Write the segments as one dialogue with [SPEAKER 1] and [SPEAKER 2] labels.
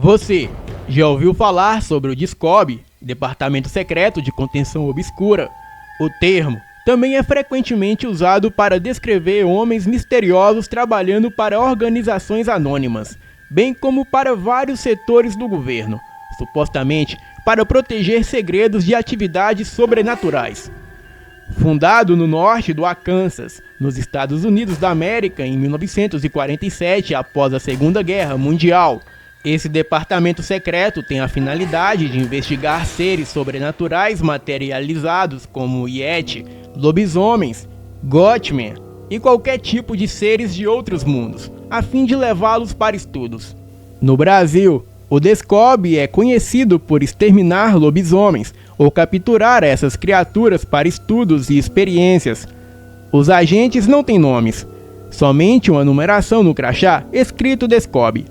[SPEAKER 1] Você já ouviu falar sobre o DSCOB, Departamento Secreto de Contenção Obscura? O termo também é frequentemente usado para descrever homens misteriosos trabalhando para organizações anônimas, bem como para vários setores do governo, supostamente para proteger segredos de atividades sobrenaturais. Fundado no norte do Arkansas, nos Estados Unidos da América em 1947, após a Segunda Guerra Mundial, esse departamento secreto tem a finalidade de investigar seres sobrenaturais materializados como Yeti, lobisomens, Gothman e qualquer tipo de seres de outros mundos, a fim de levá-los para estudos. No Brasil, o DSCOB é conhecido por exterminar lobisomens ou capturar essas criaturas para estudos e experiências. Os agentes não têm nomes, somente uma numeração no crachá escrito DSCOB.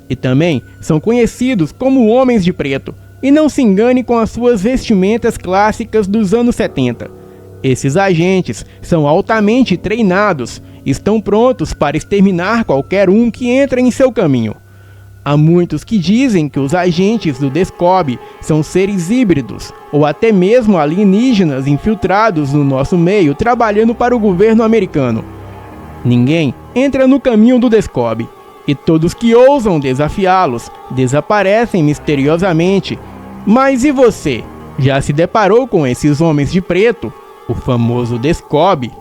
[SPEAKER 1] E também são conhecidos como Homens de Preto, e não se engane com as suas vestimentas clássicas dos anos 70. Esses agentes são altamente treinados, estão prontos para exterminar qualquer um que entra em seu caminho. Há muitos que dizem que os agentes do DSCOB são seres híbridos, ou até mesmo alienígenas infiltrados no nosso meio trabalhando para o governo americano. Ninguém entra no caminho do DSCOB. E todos que ousam desafiá-los desaparecem misteriosamente. Mas e você? Já se deparou com esses homens de preto? O famoso DSCOB?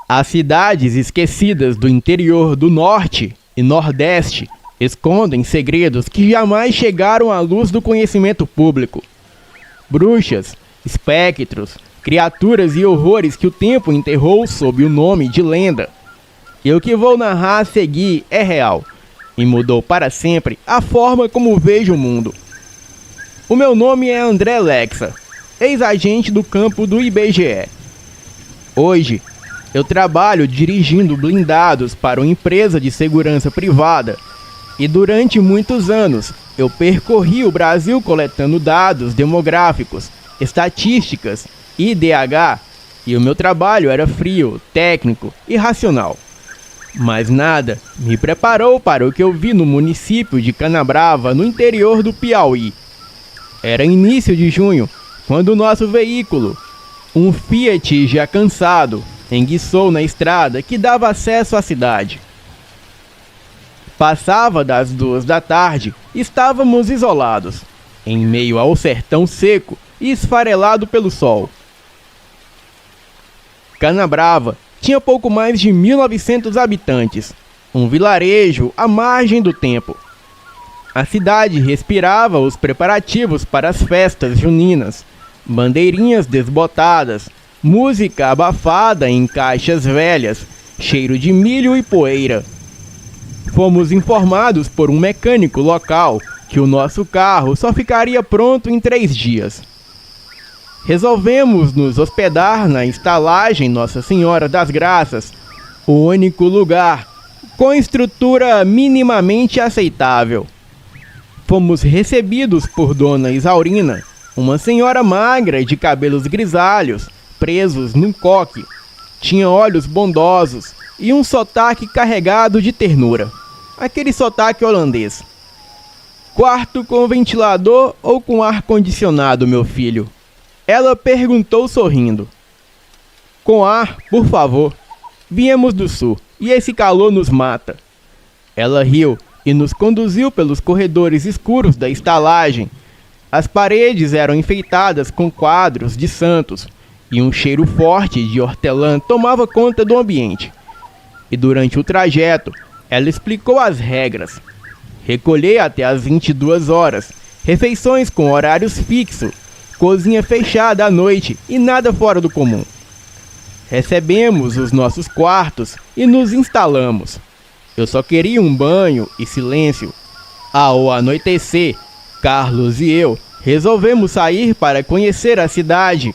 [SPEAKER 1] As cidades esquecidas do interior do norte e nordeste escondem segredos que jamais chegaram à luz do conhecimento público. Bruxas, espectros, criaturas e horrores que o tempo enterrou sob o nome de lenda. E o que vou narrar a seguir é real, e mudou para sempre a forma como vejo o mundo. O meu nome é André Lexa, ex-agente do campo do IBGE. Hoje, eu trabalho dirigindo blindados para uma empresa de segurança privada, e durante muitos anos eu percorri o Brasil coletando dados demográficos, estatísticas, IDH, e o meu trabalho era frio, técnico e racional. Mas nada me preparou para o que eu vi no município de Canabrava, no interior do Piauí. Era início de junho, quando o nosso veículo, um Fiat já cansado, enguiçou na estrada que dava acesso à cidade. Passava das 2 da tarde, estávamos isolados, em meio ao sertão seco e esfarelado pelo sol. Canabrava tinha pouco mais de 1.900 habitantes, um vilarejo à margem do tempo. A cidade respirava os preparativos para as festas juninas, bandeirinhas desbotadas, música abafada em caixas velhas, cheiro de milho e poeira. Fomos informados por um mecânico local que o nosso carro só ficaria pronto em 3 dias. Resolvemos nos hospedar na estalagem Nossa Senhora das Graças, o único lugar com estrutura minimamente aceitável. Fomos recebidos por Dona Isaurina, uma senhora magra de cabelos grisalhos, presos num coque. Tinha olhos bondosos e um sotaque carregado de ternura, aquele sotaque holandês. Quarto com ventilador ou com ar-condicionado, meu filho? Ela perguntou sorrindo. Com ar, por favor. Viemos do sul, e esse calor nos mata. Ela riu e nos conduziu pelos corredores escuros da estalagem. As paredes eram enfeitadas com quadros de santos, e um cheiro forte de hortelã tomava conta do ambiente. E durante o trajeto, ela explicou as regras. Recolher até às 22 horas, refeições com horários fixos, cozinha fechada à noite e nada fora do comum. Recebemos os nossos quartos e nos instalamos. Eu só queria um banho e silêncio. Ao anoitecer, Carlos e eu resolvemos sair para conhecer a cidade.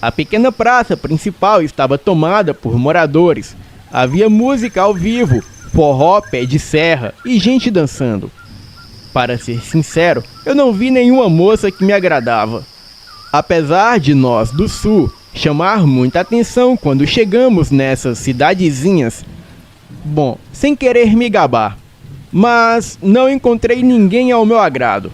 [SPEAKER 1] A pequena praça principal estava tomada por moradores. Havia música ao vivo, forró pé de serra e gente dançando. Para ser sincero, eu não vi nenhuma moça que me agradava. Apesar de nós do sul chamar muita atenção quando chegamos nessas cidadezinhas. Bom, sem querer me gabar, mas não encontrei ninguém ao meu agrado.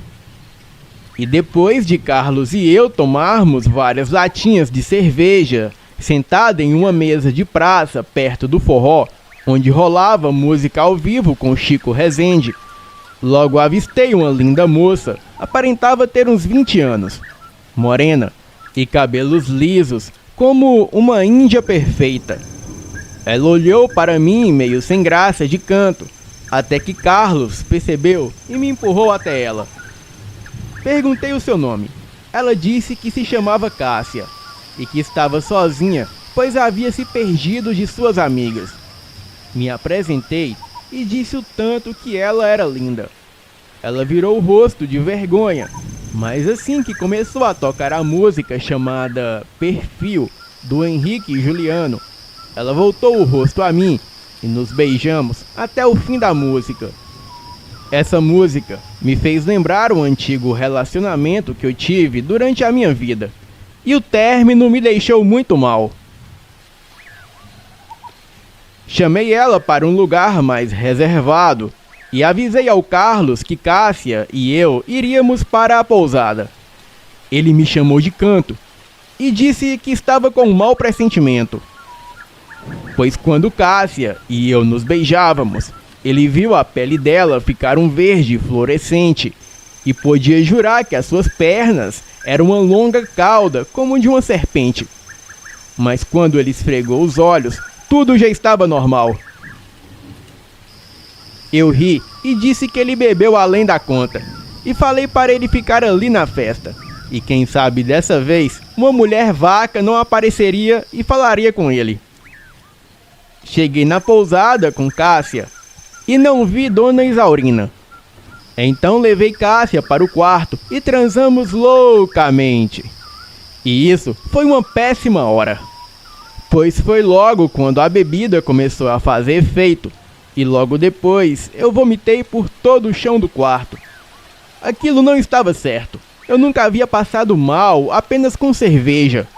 [SPEAKER 1] E depois de Carlos e eu tomarmos várias latinhas de cerveja, sentada em uma mesa de praça perto do forró, onde rolava música ao vivo com Chico Rezende, logo avistei uma linda moça, aparentava ter uns 20 anos, morena e cabelos lisos, como uma índia perfeita. Ela olhou para mim meio sem graça de canto, até que Carlos percebeu e me empurrou até ela. Perguntei o seu nome. Ela disse que se chamava Cássia e que estava sozinha, pois havia se perdido de suas amigas. Me apresentei e disse o tanto que ela era linda. Ela virou o rosto de vergonha, mas assim que começou a tocar a música chamada Perfil, do Henrique e Juliano, ela voltou o rosto a mim e nos beijamos até o fim da música. Essa música me fez lembrar um antigo relacionamento que eu tive durante a minha vida, e o término me deixou muito mal. Chamei ela para um lugar mais reservado e avisei ao Carlos que Cássia e eu iríamos para a pousada. Ele me chamou de canto e disse que estava com um mau pressentimento, pois quando Cássia e eu nos beijávamos, ele viu a pele dela ficar um verde fluorescente e podia jurar que as suas pernas eram uma longa cauda como de uma serpente. Mas quando ele esfregou os olhos, tudo já estava normal. Eu ri e disse que ele bebeu além da conta e falei para ele ficar ali na festa. E quem sabe dessa vez uma mulher vaca não apareceria e falaria com ele. Cheguei na pousada com Cássia e não vi Dona Isaurina. Então levei Cássia para o quarto e transamos loucamente. E isso foi uma péssima hora, pois foi logo quando a bebida começou a fazer efeito e logo depois eu vomitei por todo o chão do quarto. Aquilo não estava certo. Eu nunca havia passado mal apenas com cerveja.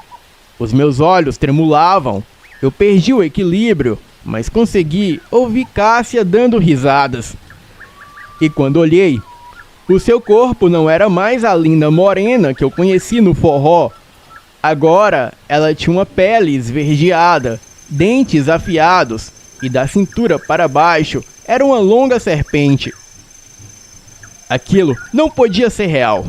[SPEAKER 1] Os meus olhos tremulavam, eu perdi o equilíbrio, mas consegui ouvir Cássia dando risadas. E quando olhei, o seu corpo não era mais a linda morena que eu conheci no forró. Agora ela tinha uma pele esverdeada, dentes afiados e da cintura para baixo era uma longa serpente. Aquilo não podia ser real.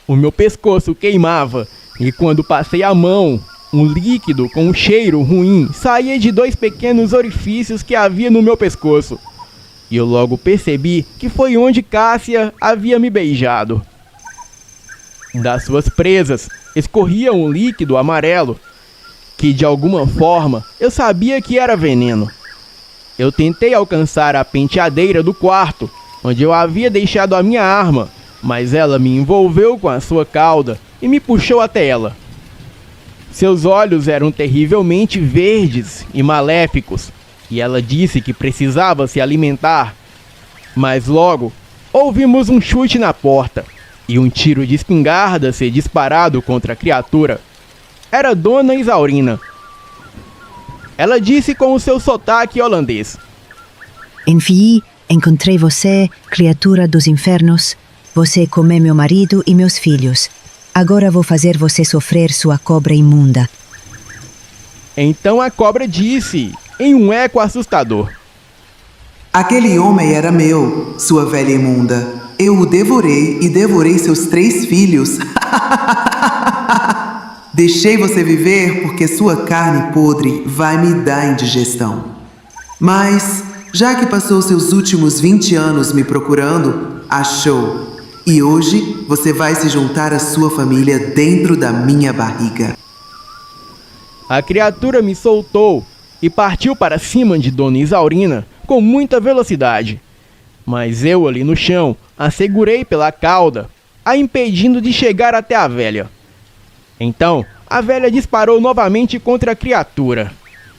[SPEAKER 1] O meu pescoço queimava e quando passei a mão, um líquido com um cheiro ruim saía de 2 pequenos orifícios que havia no meu pescoço. E eu logo percebi que foi onde Cássia havia me beijado. Das suas presas escorria um líquido amarelo, que de alguma forma eu sabia que era veneno. Eu tentei alcançar a penteadeira do quarto, onde eu havia deixado a minha arma, mas ela me envolveu com a sua cauda e me puxou até ela. Seus olhos eram terrivelmente verdes e maléficos, e ela disse que precisava se alimentar. Mas logo, ouvimos um chute na porta e um tiro de espingarda ser disparado contra a criatura. Era Dona Isaurina. Ela disse com o seu sotaque holandês:
[SPEAKER 2] Enfim, encontrei você, criatura dos infernos. Você comeu meu marido e meus filhos. Agora vou fazer você sofrer, sua cobra imunda.
[SPEAKER 1] Então a cobra disse, em um eco assustador:
[SPEAKER 3] Aquele homem era meu, sua velha imunda. Eu o devorei e devorei seus 3 filhos. Deixei você viver porque sua carne podre vai me dar indigestão. Mas, já que passou seus últimos 20 anos me procurando, achou. E hoje você vai se juntar à sua família dentro da minha barriga.
[SPEAKER 1] A criatura me soltou e partiu para cima de Dona Isaurina com muita velocidade. Mas eu ali no chão a segurei pela cauda, a impedindo de chegar até a velha. Então a velha disparou novamente contra a criatura,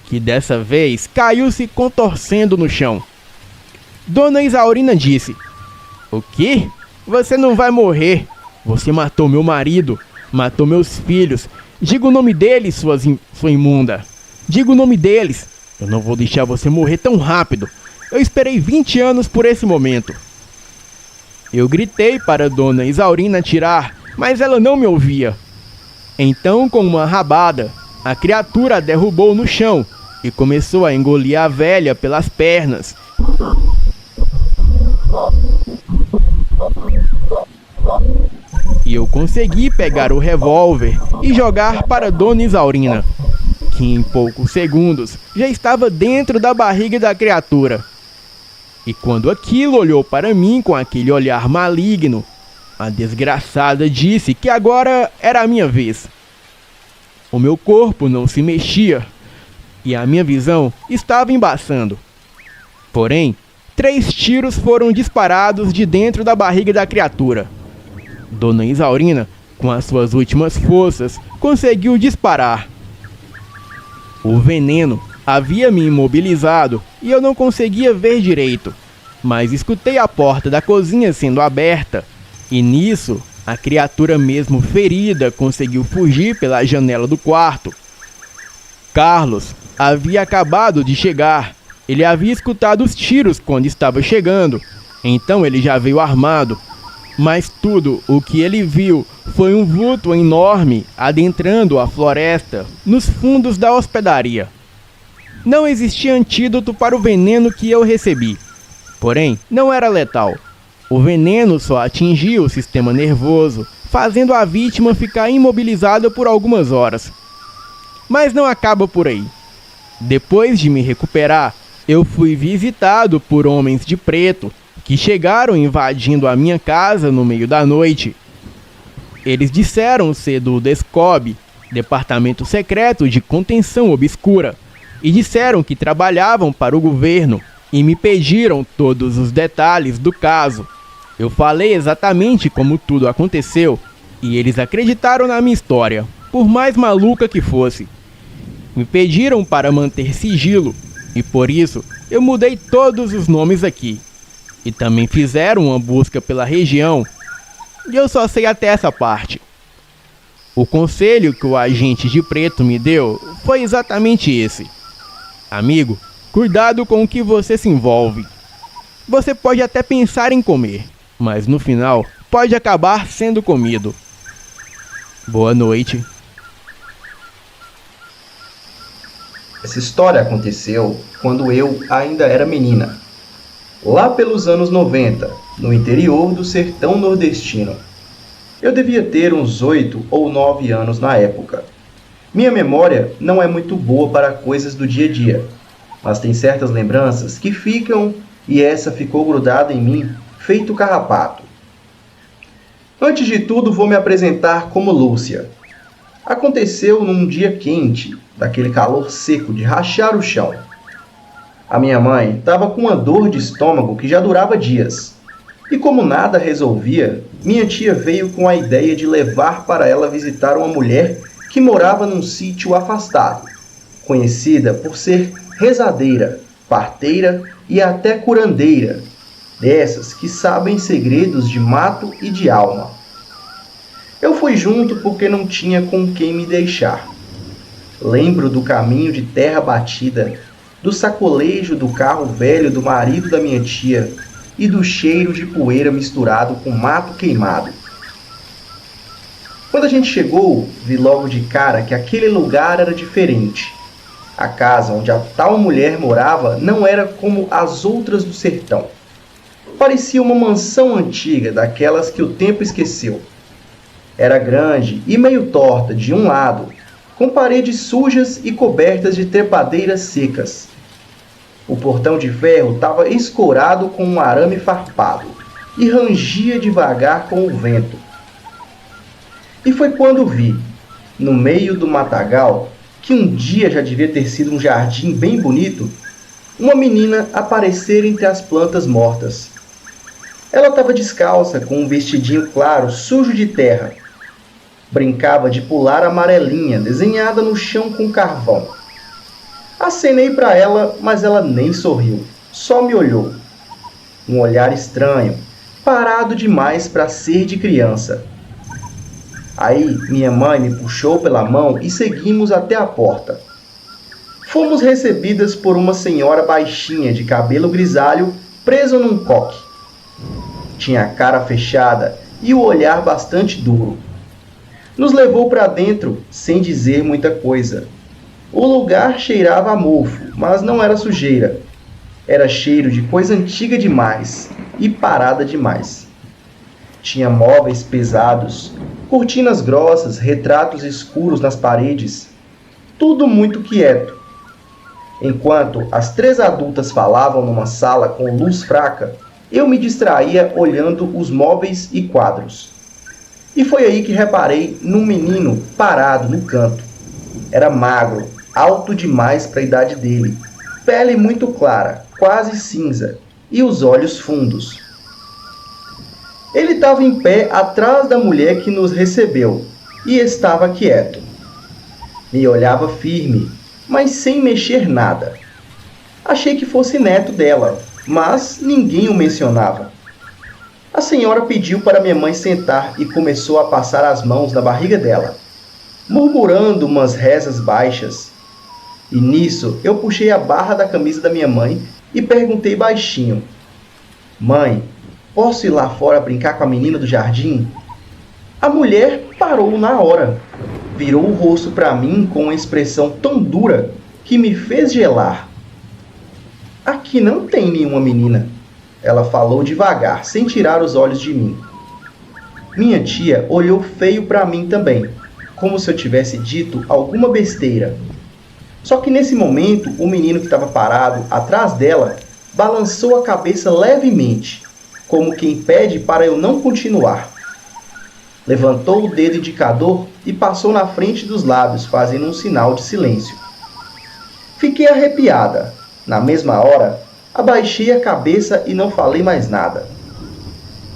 [SPEAKER 1] que dessa vez caiu se contorcendo no chão. Dona Isaurina disse: O quê? Você não vai morrer. Você matou meu marido, matou meus filhos Diga o nome deles, sua imunda. Diga o nome deles. Eu não vou deixar você morrer tão rápido. Eu esperei 20 anos por esse momento. Eu gritei para Dona Isaurina atirar, mas ela não me ouvia. Então, com uma rabada, a criatura a derrubou no chão e começou a engolir a velha pelas pernas. E eu consegui pegar o revólver e jogar para Dona Isaurina, que em poucos segundos já estava dentro da barriga da criatura. E quando aquilo olhou para mim com aquele olhar maligno, a desgraçada disse que agora era a minha vez. O meu corpo não se mexia e a minha visão estava embaçando. Porém, 3 tiros foram disparados de dentro da barriga da criatura. Dona Isaurina, com as suas últimas forças, conseguiu disparar. O veneno havia me imobilizado e eu não conseguia ver direito, mas escutei a porta da cozinha sendo aberta e nisso a criatura, mesmo ferida, conseguiu fugir pela janela do quarto. Carlos havia acabado de chegar. Ele havia escutado os tiros quando estava chegando, então ele já veio armado. Mas tudo o que ele viu foi um vulto enorme adentrando a floresta nos fundos da hospedaria. Não existia antídoto para o veneno que eu recebi, porém não era letal. O veneno só atingia o sistema nervoso, fazendo a vítima ficar imobilizada por algumas horas. Mas não acaba por aí. Depois de me recuperar, eu fui visitado por homens de preto que chegaram invadindo a minha casa no meio da noite. Eles disseram ser do DSCOB, Departamento Secreto de Contenção Obscura, e disseram que trabalhavam para o governo e me pediram todos os detalhes do caso. Eu falei exatamente como tudo aconteceu e eles acreditaram na minha história, por mais maluca que fosse. Me pediram para manter sigilo e por isso eu mudei todos os nomes aqui. E também fizeram uma busca pela região e eu só sei até essa parte. O conselho que o agente de preto me deu foi exatamente esse. Amigo, cuidado com o que você se envolve. Você pode até pensar em comer, mas no final pode acabar sendo comido. Boa noite.
[SPEAKER 4] Essa história aconteceu quando eu ainda era menina, lá pelos anos 90, no interior do sertão nordestino. Eu devia ter uns 8 ou 9 anos na época. Minha memória não é muito boa para coisas do dia a dia, mas tem certas lembranças que ficam e essa ficou grudada em mim, feito carrapato. Antes de tudo, vou me apresentar como Lúcia. Aconteceu num dia quente, daquele calor seco de rachar o chão. A minha mãe estava com uma dor de estômago que já durava dias. E como nada resolvia, minha tia veio com a ideia de levar para ela visitar uma mulher que morava num sítio afastado, conhecida por ser rezadeira, parteira e até curandeira, dessas que sabem segredos de mato e de alma. Eu fui junto porque não tinha com quem me deixar. Lembro do caminho de terra batida, do sacolejo do carro velho do marido da minha tia e do cheiro de poeira misturado com mato queimado. Quando a gente chegou, vi logo de cara que aquele lugar era diferente. A casa onde a tal mulher morava não era como as outras do sertão. Parecia uma mansão antiga, daquelas que o tempo esqueceu. Era grande e meio torta de um lado, com paredes sujas e cobertas de trepadeiras secas. O portão de ferro estava escorado com um arame farpado e rangia devagar com o vento. E foi quando vi, no meio do matagal, que um dia já devia ter sido um jardim bem bonito, uma menina aparecer entre as plantas mortas. Ela estava descalça, com um vestidinho claro, sujo de terra. Brincava de pular amarelinha, desenhada no chão com carvão. Acenei para ela, mas ela nem sorriu, só me olhou. Um olhar estranho, parado demais para ser de criança. Aí minha mãe me puxou pela mão e seguimos até a porta. Fomos recebidas por uma senhora baixinha de cabelo grisalho preso num coque. Tinha a cara fechada e o olhar bastante duro. Nos levou para dentro sem dizer muita coisa. O lugar cheirava a mofo, mas não era sujeira. Era cheiro de coisa antiga demais e parada demais. Tinha móveis pesados, cortinas grossas, retratos escuros nas paredes. Tudo muito quieto. Enquanto as 3 adultas falavam numa sala com luz fraca, eu me distraía olhando os móveis e quadros. E foi aí que reparei num menino parado no canto. Era magro, alto demais para a idade dele, pele muito clara, quase cinza, e os olhos fundos. Ele estava em pé atrás da mulher que nos recebeu e estava quieto. Me olhava firme, mas sem mexer nada. Achei que fosse neto dela, mas ninguém o mencionava. A senhora pediu para minha mãe sentar e começou a passar as mãos na barriga dela, murmurando umas rezas baixas. E nisso eu puxei a barra da camisa da minha mãe e perguntei baixinho: "Mãe, posso ir lá fora brincar com a menina do jardim?" A mulher parou na hora. Virou o rosto para mim com uma expressão tão dura que me fez gelar. "Aqui não tem nenhuma menina", ela falou devagar, sem tirar os olhos de mim. Minha tia olhou feio para mim também, como se eu tivesse dito alguma besteira. Só que nesse momento, o menino que estava parado atrás dela balançou a cabeça levemente, como quem pede para eu não continuar. Levantou o dedo indicador e passou na frente dos lábios, fazendo um sinal de silêncio. Fiquei arrepiada. Na mesma hora, abaixei a cabeça e não falei mais nada.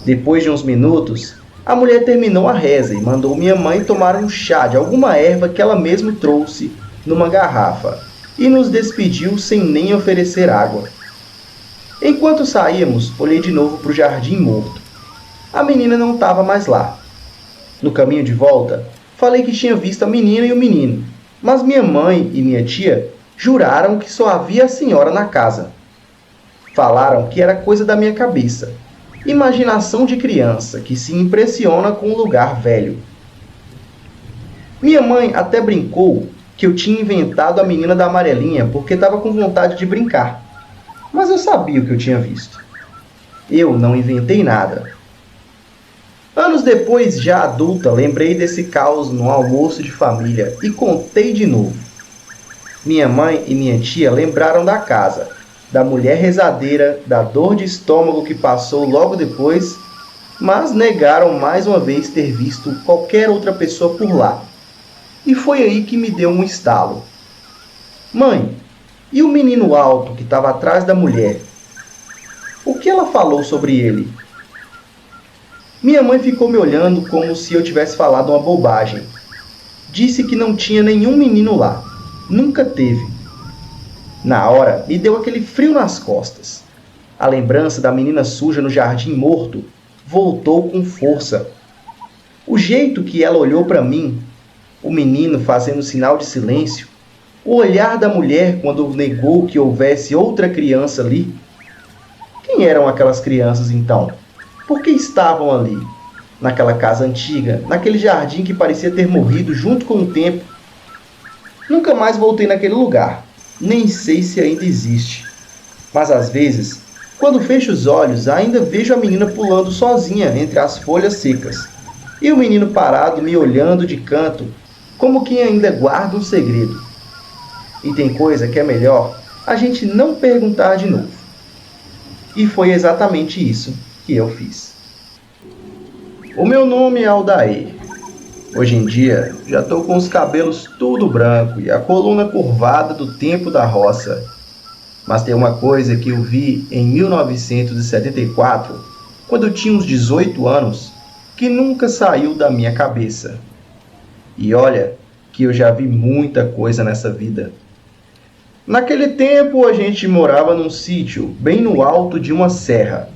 [SPEAKER 4] Depois de uns minutos, a mulher terminou a reza e mandou minha mãe tomar um chá de alguma erva que ela mesma trouxe numa garrafa e nos despediu sem nem oferecer água. Enquanto saíamos, olhei de novo para o jardim morto. A menina não estava mais lá. No caminho de volta, falei que tinha visto a menina e o menino, mas minha mãe e minha tia juraram que só havia a senhora na casa. Falaram que era coisa da minha cabeça, imaginação de criança que se impressiona com um lugar velho. Minha mãe até brincou que eu tinha inventado a menina da amarelinha porque estava com vontade de brincar, mas eu sabia o que eu tinha visto. Eu não inventei nada. Anos depois, já adulta, lembrei desse caos no almoço de família e contei de novo. Minha mãe e minha tia lembraram da casa, da mulher rezadeira, da dor de estômago que passou logo depois, mas negaram mais uma vez ter visto qualquer outra pessoa por lá. E foi aí que me deu um estalo. "Mãe, e o menino alto que estava atrás da mulher? O que ela falou sobre ele?" Minha mãe ficou me olhando como se eu tivesse falado uma bobagem. Disse que não tinha nenhum menino lá. Nunca teve. Na hora, me deu aquele frio nas costas. A lembrança da menina suja no jardim morto voltou com força. O jeito que ela olhou para mim, o menino fazendo sinal de silêncio, o olhar da mulher quando negou que houvesse outra criança ali. Quem eram aquelas crianças então? Por que estavam ali, naquela casa antiga, naquele jardim que parecia ter morrido junto com o tempo? Nunca mais voltei naquele lugar, nem sei se ainda existe. Mas às vezes, quando fecho os olhos, ainda vejo a menina pulando sozinha entre as folhas secas, e o menino parado me olhando de canto, como quem ainda guarda um segredo. E tem coisa que é melhor a gente não perguntar de novo. E foi exatamente isso que eu fiz. O meu nome é Aldair. Hoje em dia, já estou com os cabelos tudo branco e a coluna curvada do tempo da roça. Mas tem uma coisa que eu vi em 1974, quando eu tinha uns 18 anos, que nunca saiu da minha cabeça. E olha que eu já vi muita coisa nessa vida. Naquele tempo, a gente morava num sítio bem no alto de uma serra,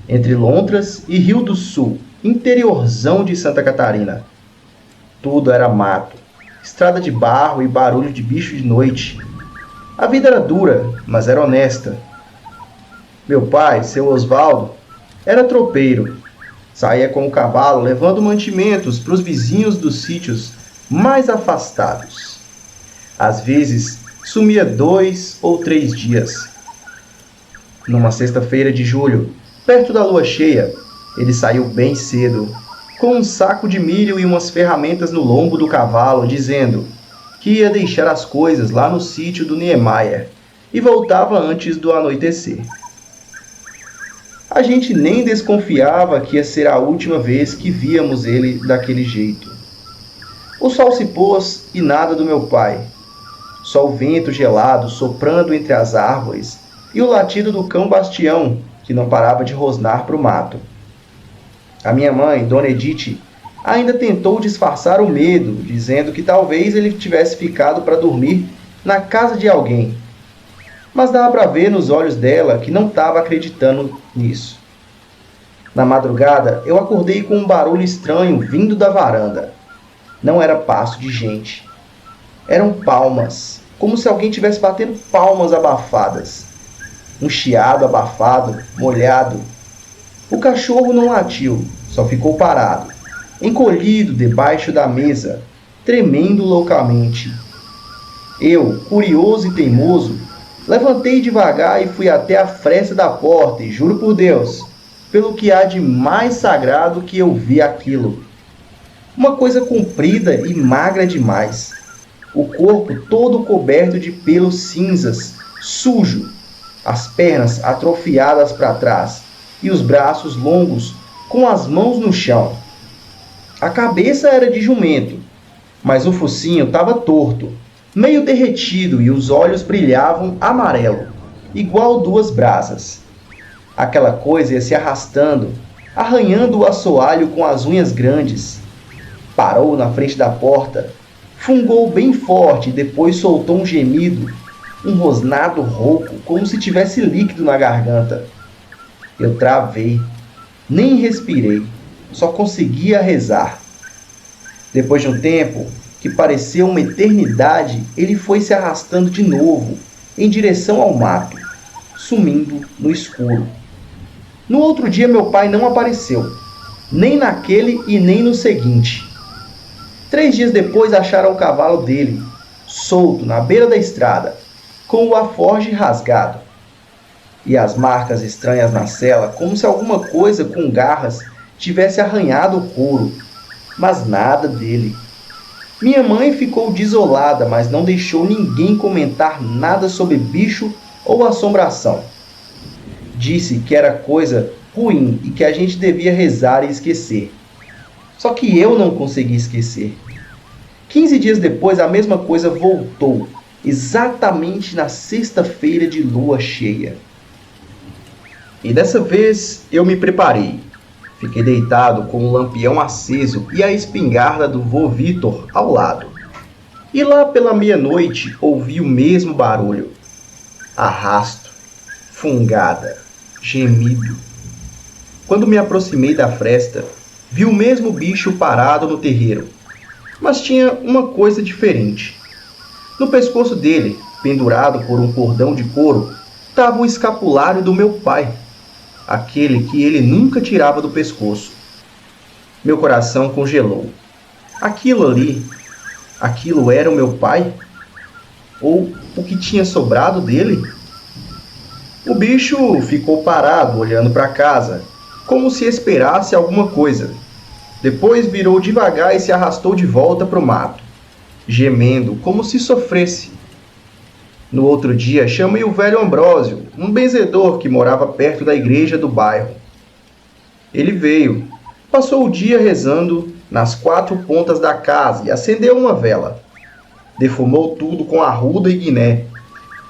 [SPEAKER 4] entre Lontras e Rio do Sul, interiorzão de Santa Catarina. Tudo era mato, estrada de barro e barulho de bicho de noite. A vida era dura, mas era honesta. Meu pai, seu Osvaldo, era tropeiro. Saía com o cavalo levando mantimentos para os vizinhos dos sítios mais afastados. Às vezes, sumia 2 ou 3 dias. Numa sexta-feira de julho, perto da lua cheia, ele saiu bem cedo, com um saco de milho e umas ferramentas no lombo do cavalo, dizendo que ia deixar as coisas lá no sítio do Niemeyer e voltava antes do anoitecer. A gente nem desconfiava que ia ser a última vez que víamos ele daquele jeito. O sol se pôs e nada do meu pai. Só o vento gelado soprando entre as árvores e o latido do cão Bastião, que não parava de rosnar para o mato. A minha mãe, Dona Edith, ainda tentou disfarçar o medo, dizendo que talvez ele tivesse ficado para dormir na casa de alguém. Mas dava para ver nos olhos dela que não estava acreditando nisso. Na madrugada, eu acordei com um barulho estranho vindo da varanda. Não era passo de gente. Eram palmas, como se alguém estivesse batendo palmas abafadas. Um chiado abafado, molhado. O cachorro não latiu, só ficou parado, encolhido debaixo da mesa, tremendo loucamente. Eu, curioso e teimoso, levantei devagar e fui até a fresta da porta e juro por Deus, pelo que há de mais sagrado que eu vi aquilo. Uma coisa comprida e magra demais. O corpo todo coberto de pelos cinzas, sujo, as pernas atrofiadas para trás e os braços longos com as mãos no chão. A cabeça era de jumento, mas o focinho estava torto, meio derretido e os olhos brilhavam amarelo, igual 2 brasas. Aquela coisa ia se arrastando, arranhando o assoalho com as unhas grandes. Parou na frente da porta, fungou bem forte e depois soltou um gemido, um rosnado rouco, como se tivesse líquido na garganta. Eu travei, nem respirei, só conseguia rezar. Depois de um tempo, que pareceu uma eternidade, ele foi se arrastando de novo, em direção ao mato, sumindo no escuro. No outro dia meu pai não apareceu, nem naquele e nem no seguinte. 3 dias depois acharam o cavalo dele, solto na beira da estrada, com o alforje rasgado. E as marcas estranhas na sela, como se alguma coisa com garras tivesse arranhado o couro, mas nada dele. Minha mãe ficou desolada, mas não deixou ninguém comentar nada sobre bicho ou assombração. Disse que era coisa ruim e que a gente devia rezar e esquecer. Só que eu não consegui esquecer. 15 dias depois a mesma coisa voltou, exatamente na sexta-feira de lua cheia. E dessa vez eu me preparei. Fiquei deitado com o lampião aceso e a espingarda do vô Vitor ao lado. E lá pela meia-noite ouvi o mesmo barulho. Arrasto, fungada, gemido. Quando me aproximei da fresta, vi o mesmo bicho parado no terreiro. Mas tinha uma coisa diferente. No pescoço dele, pendurado por um cordão de couro, estava o escapulário do meu pai. Aquele que ele nunca tirava do pescoço. Meu coração congelou. Aquilo ali, aquilo era o meu pai? Ou o que tinha sobrado dele? O bicho ficou parado, olhando para casa, como se esperasse alguma coisa. Depois virou devagar e se arrastou de volta para o mato, gemendo como se sofresse. No outro dia, chamei o velho Ambrósio, um benzedor que morava perto da igreja do bairro. Ele veio, passou o dia rezando nas 4 pontas da casa e acendeu uma vela. Defumou tudo com arruda e guiné.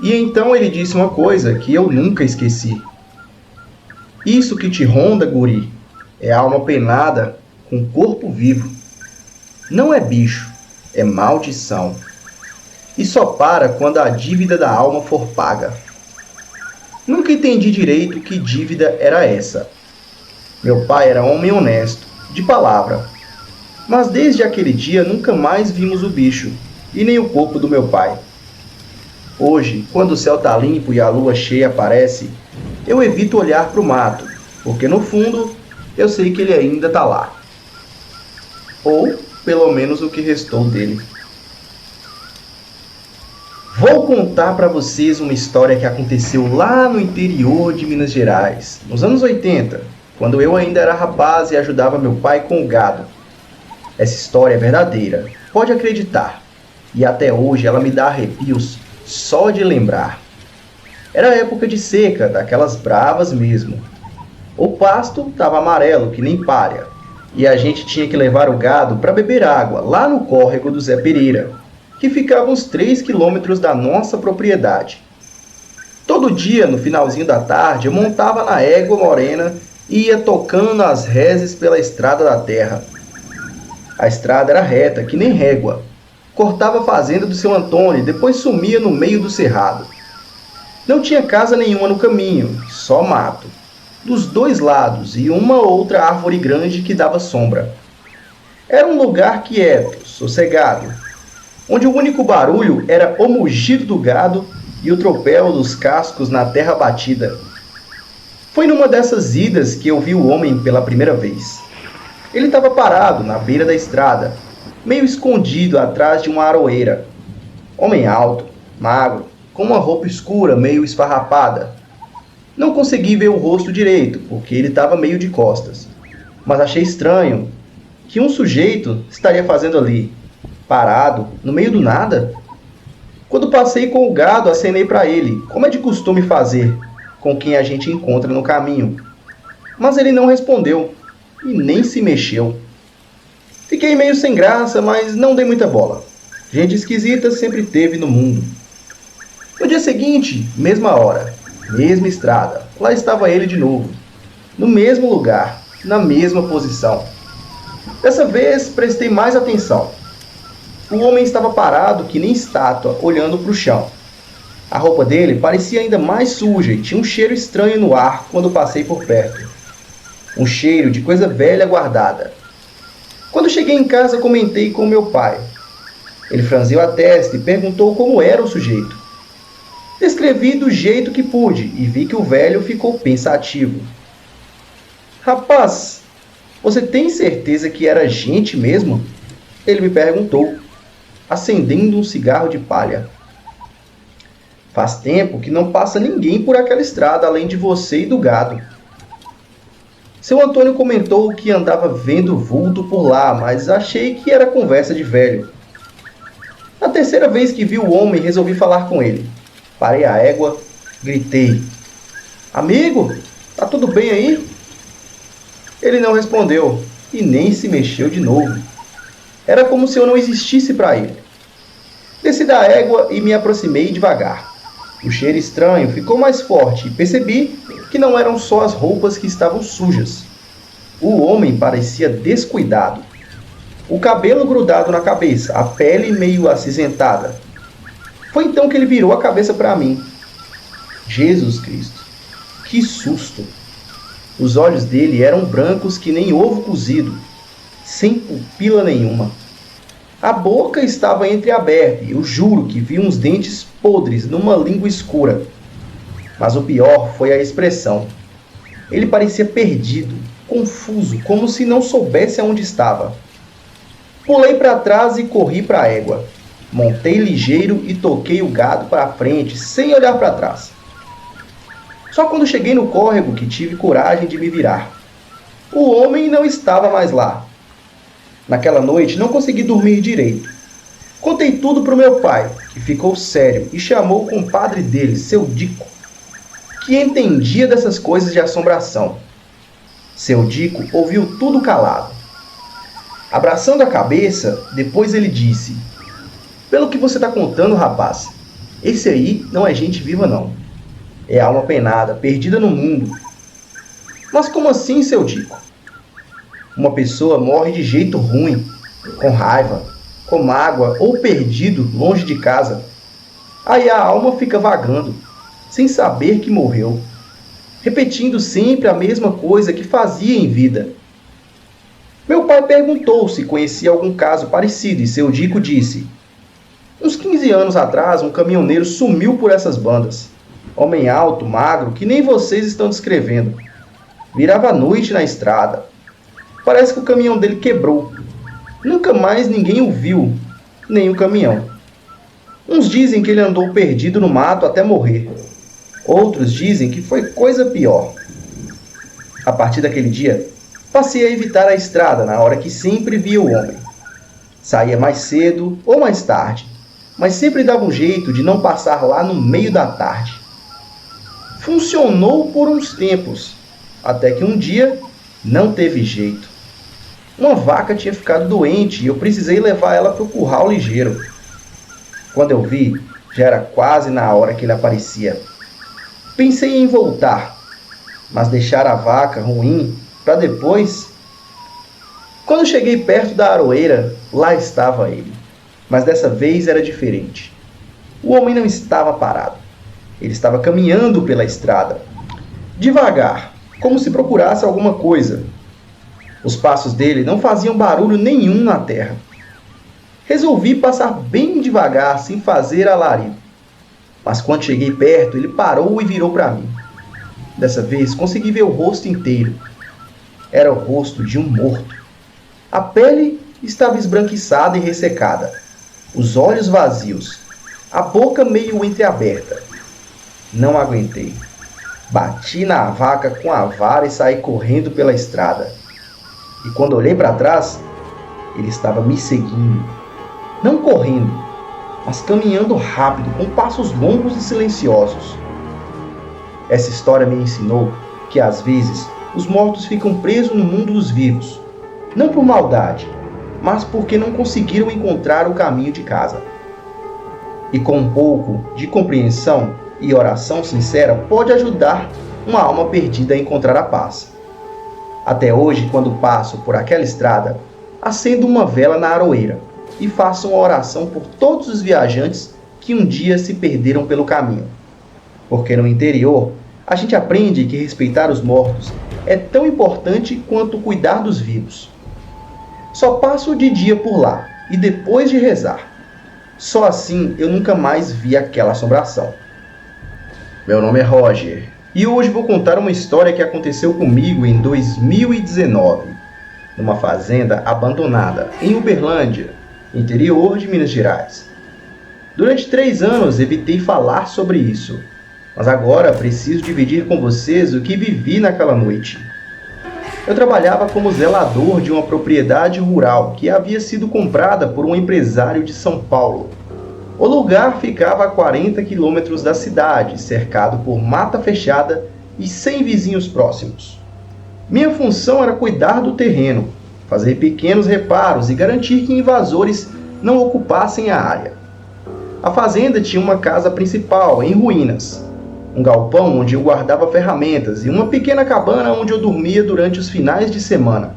[SPEAKER 4] E então ele disse uma coisa que eu nunca esqueci. Isso que te ronda, guri, é alma penada com corpo vivo. Não é bicho, é maldição. E só para quando a dívida da alma for paga. Nunca entendi direito que dívida era essa. Meu pai era homem honesto, de palavra. Mas desde aquele dia nunca mais vimos o bicho, e nem o corpo do meu pai. Hoje, quando o céu está limpo e a lua cheia aparece, eu evito olhar para o mato, porque no fundo eu sei que ele ainda está lá. Ou, pelo menos, o que restou dele. Vou contar para vocês uma história que aconteceu lá no interior de Minas Gerais, nos anos 80, quando eu ainda era rapaz e ajudava meu pai com o gado. Essa história é verdadeira, pode acreditar, e até hoje ela me dá arrepios só de lembrar. Era época de seca, daquelas bravas mesmo. O pasto estava amarelo, que nem palha, e a gente tinha que levar o gado para beber água lá no córrego do Zé Pereira, que ficava uns 3 quilômetros da nossa propriedade. Todo dia, no finalzinho da tarde, eu montava na égua morena e ia tocando as reses pela estrada da terra. A estrada era reta, que nem régua. Cortava a fazenda do seu Antônio e depois sumia no meio do cerrado. Não tinha casa nenhuma no caminho, só mato. Dos dois lados e uma outra árvore grande que dava sombra. Era um lugar quieto, sossegado, onde o único barulho era o mugido do gado e o tropel dos cascos na terra batida. Foi numa dessas idas que eu vi o homem pela primeira vez. Ele estava parado na beira da estrada, meio escondido atrás de uma aroeira. Homem alto, magro, com uma roupa escura meio esfarrapada. Não consegui ver o rosto direito, porque ele estava meio de costas. Mas achei estranho que um sujeito estaria fazendo ali, parado, no meio do nada. Quando passei com o gado, acenei para ele, como é de costume fazer com quem a gente encontra no caminho. Mas ele não respondeu e nem se mexeu. Fiquei meio sem graça, mas não dei muita bola. Gente esquisita sempre teve no mundo. No dia seguinte, mesma hora, mesma estrada, lá estava ele de novo, no mesmo lugar, na mesma posição. Dessa vez prestei mais atenção. O homem estava parado que nem estátua, olhando para o chão. A roupa dele parecia ainda mais suja e tinha um cheiro estranho no ar quando passei por perto. Um cheiro de coisa velha guardada. Quando cheguei em casa, comentei com meu pai. Ele franziu a testa e perguntou como era o sujeito. Descrevi do jeito que pude e vi que o velho ficou pensativo. Rapaz, você tem certeza que era gente mesmo? Ele me perguntou, acendendo um cigarro de palha. Faz tempo que não passa ninguém por aquela estrada além de você e do gado. Seu Antônio comentou que andava vendo vulto por lá, mas achei que era conversa de velho. Na terceira vez que vi o homem, resolvi falar com ele. Parei a égua, gritei. Amigo, tá tudo bem aí? Ele não respondeu e nem se mexeu de novo. Era como se eu não existisse para ele. Desci da égua e me aproximei devagar. O cheiro estranho ficou mais forte e percebi que não eram só as roupas que estavam sujas. O homem parecia descuidado. O cabelo grudado na cabeça, a pele meio acinzentada. Foi então que ele virou a cabeça para mim. Jesus Cristo! Que susto! Os olhos dele eram brancos que nem ovo cozido, sem pupila nenhuma. A boca estava entreaberta e eu juro que vi uns dentes podres numa língua escura. Mas o pior foi a expressão. Ele parecia perdido, confuso, como se não soubesse aonde estava. Pulei para trás e corri para a égua. Montei ligeiro e toquei o gado para frente, sem olhar para trás. Só quando cheguei no córrego que tive coragem de me virar. O homem não estava mais lá. Naquela noite não consegui dormir direito. Contei tudo para o meu pai, que ficou sério e chamou o compadre dele, seu Dico, que entendia dessas coisas de assombração. Seu Dico ouviu tudo calado. Abraçando a cabeça, depois ele disse: pelo que você está contando, rapaz, esse aí não é gente viva não. É alma penada, perdida no mundo. Mas como assim, seu Dico? Uma pessoa morre de jeito ruim, com raiva, com mágoa ou perdido longe de casa. Aí a alma fica vagando, sem saber que morreu, repetindo sempre a mesma coisa que fazia em vida. Meu pai perguntou se conhecia algum caso parecido e seu Dico disse: uns 15 anos atrás, um caminhoneiro sumiu por essas bandas. Homem alto, magro, que nem vocês estão descrevendo. Virava à noite na estrada. Parece que o caminhão dele quebrou. Nunca mais ninguém o viu, nem o caminhão. Uns dizem que ele andou perdido no mato até morrer. Outros dizem que foi coisa pior. A partir daquele dia, passei a evitar a estrada na hora que sempre via o homem. Saía mais cedo ou mais tarde, mas sempre dava um jeito de não passar lá no meio da tarde. Funcionou por uns tempos, até que um dia não teve jeito. Uma vaca tinha ficado doente e eu precisei levar ela para o curral ligeiro. Quando eu vi, já era quase na hora que ele aparecia. Pensei em voltar, mas deixar a vaca ruim para depois. Quando cheguei perto da aroeira, lá estava ele. Mas dessa vez era diferente. O homem não estava parado. Ele estava caminhando pela estrada, devagar, como se procurasse alguma coisa. Os passos dele não faziam barulho nenhum na terra. Resolvi passar bem devagar, sem fazer alarido. Mas quando cheguei perto, ele parou e virou para mim. Dessa vez consegui ver o rosto inteiro. Era o rosto de um morto. A pele estava esbranquiçada e ressecada, os olhos vazios, a boca meio entreaberta. Não aguentei. Bati na vaca com a vara e saí correndo pela estrada. E quando olhei para trás, ele estava me seguindo. Não correndo, mas caminhando rápido, com passos longos e silenciosos. Essa história me ensinou que às vezes os mortos ficam presos no mundo dos vivos, não por maldade, mas porque não conseguiram encontrar o caminho de casa. E com um pouco de compreensão e oração sincera pode ajudar uma alma perdida a encontrar a paz. Até hoje, quando passo por aquela estrada, acendo uma vela na aroeira e faço uma oração por todos os viajantes que um dia se perderam pelo caminho. Porque no interior, a gente aprende que respeitar os mortos é tão importante quanto cuidar dos vivos. Só passo de dia por lá e depois de rezar. Só assim eu nunca mais vi aquela assombração. Meu nome é Roger e hoje vou contar uma história que aconteceu comigo em 2019, numa fazenda abandonada em Uberlândia, interior de Minas Gerais. Durante 3 anos evitei falar sobre isso, mas agora preciso dividir com vocês o que vivi naquela noite. Eu trabalhava como zelador de uma propriedade rural que havia sido comprada por um empresário de São Paulo. O lugar ficava a 40 quilômetros da cidade, cercado por mata fechada e sem vizinhos próximos. Minha função era cuidar do terreno, fazer pequenos reparos e garantir que invasores não ocupassem a área. A fazenda tinha uma casa principal em ruínas, um galpão onde eu guardava ferramentas e uma pequena cabana onde eu dormia durante os finais de semana.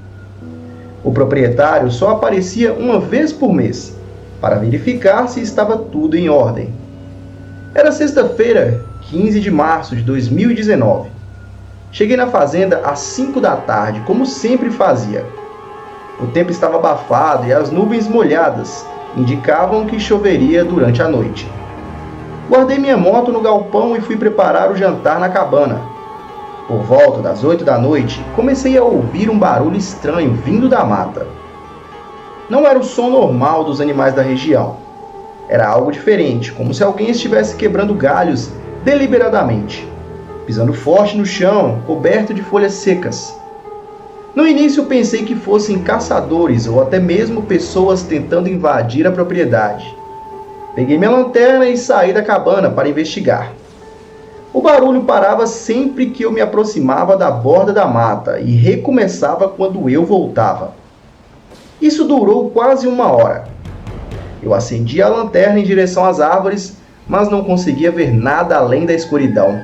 [SPEAKER 4] O proprietário só aparecia uma vez por mês, para verificar se estava tudo em ordem. Era sexta-feira, 15 de março de 2019. Cheguei na fazenda às 5 da tarde, como sempre fazia. O tempo estava abafado e as nuvens molhadas indicavam que choveria durante a noite. Guardei minha moto no galpão e fui preparar o jantar na cabana. Por volta das 8 da noite, comecei a ouvir um barulho estranho vindo da mata. Não era o som normal dos animais da região. Era algo diferente, como se alguém estivesse quebrando galhos deliberadamente, pisando forte no chão, coberto de folhas secas. No início pensei que fossem caçadores ou até mesmo pessoas tentando invadir a propriedade. Peguei minha lanterna e saí da cabana para investigar. O barulho parava sempre que eu me aproximava da borda da mata e recomeçava quando eu voltava. Isso durou quase 1 hora. Eu acendi a lanterna em direção às árvores, mas não conseguia ver nada além da escuridão.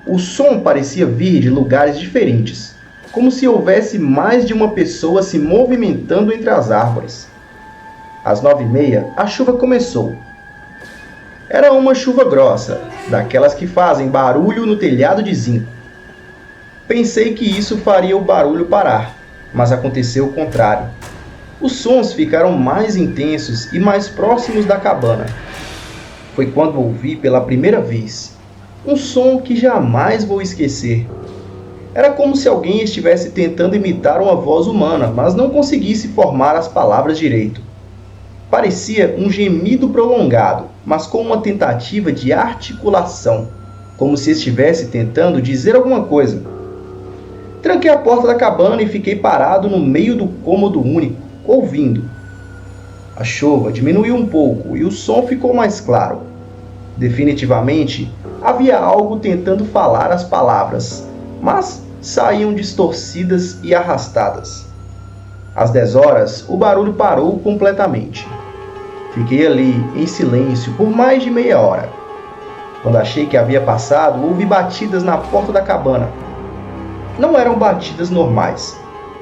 [SPEAKER 4] O som parecia vir de lugares diferentes, como se houvesse mais de uma pessoa se movimentando entre as árvores. Às 9h30, a chuva começou. Era uma chuva grossa, daquelas que fazem barulho no telhado de zinco. Pensei que isso faria o barulho parar, mas aconteceu o contrário. Os sons ficaram mais intensos e mais próximos da cabana. Foi quando ouvi pela primeira vez um som que jamais vou esquecer. Era como se alguém estivesse tentando imitar uma voz humana, mas não conseguisse formar as palavras direito. Parecia um gemido prolongado, mas com uma tentativa de articulação, como se estivesse tentando dizer alguma coisa. Tranquei a porta da cabana e fiquei parado no meio do cômodo único, ouvindo. A chuva diminuiu um pouco e o som ficou mais claro. Definitivamente, havia algo tentando falar as palavras, mas saíam distorcidas e arrastadas. Às 10 horas, o barulho parou completamente. Fiquei ali, em silêncio, por mais de meia hora. Quando achei que havia passado, ouvi batidas na porta da cabana. Não eram batidas normais,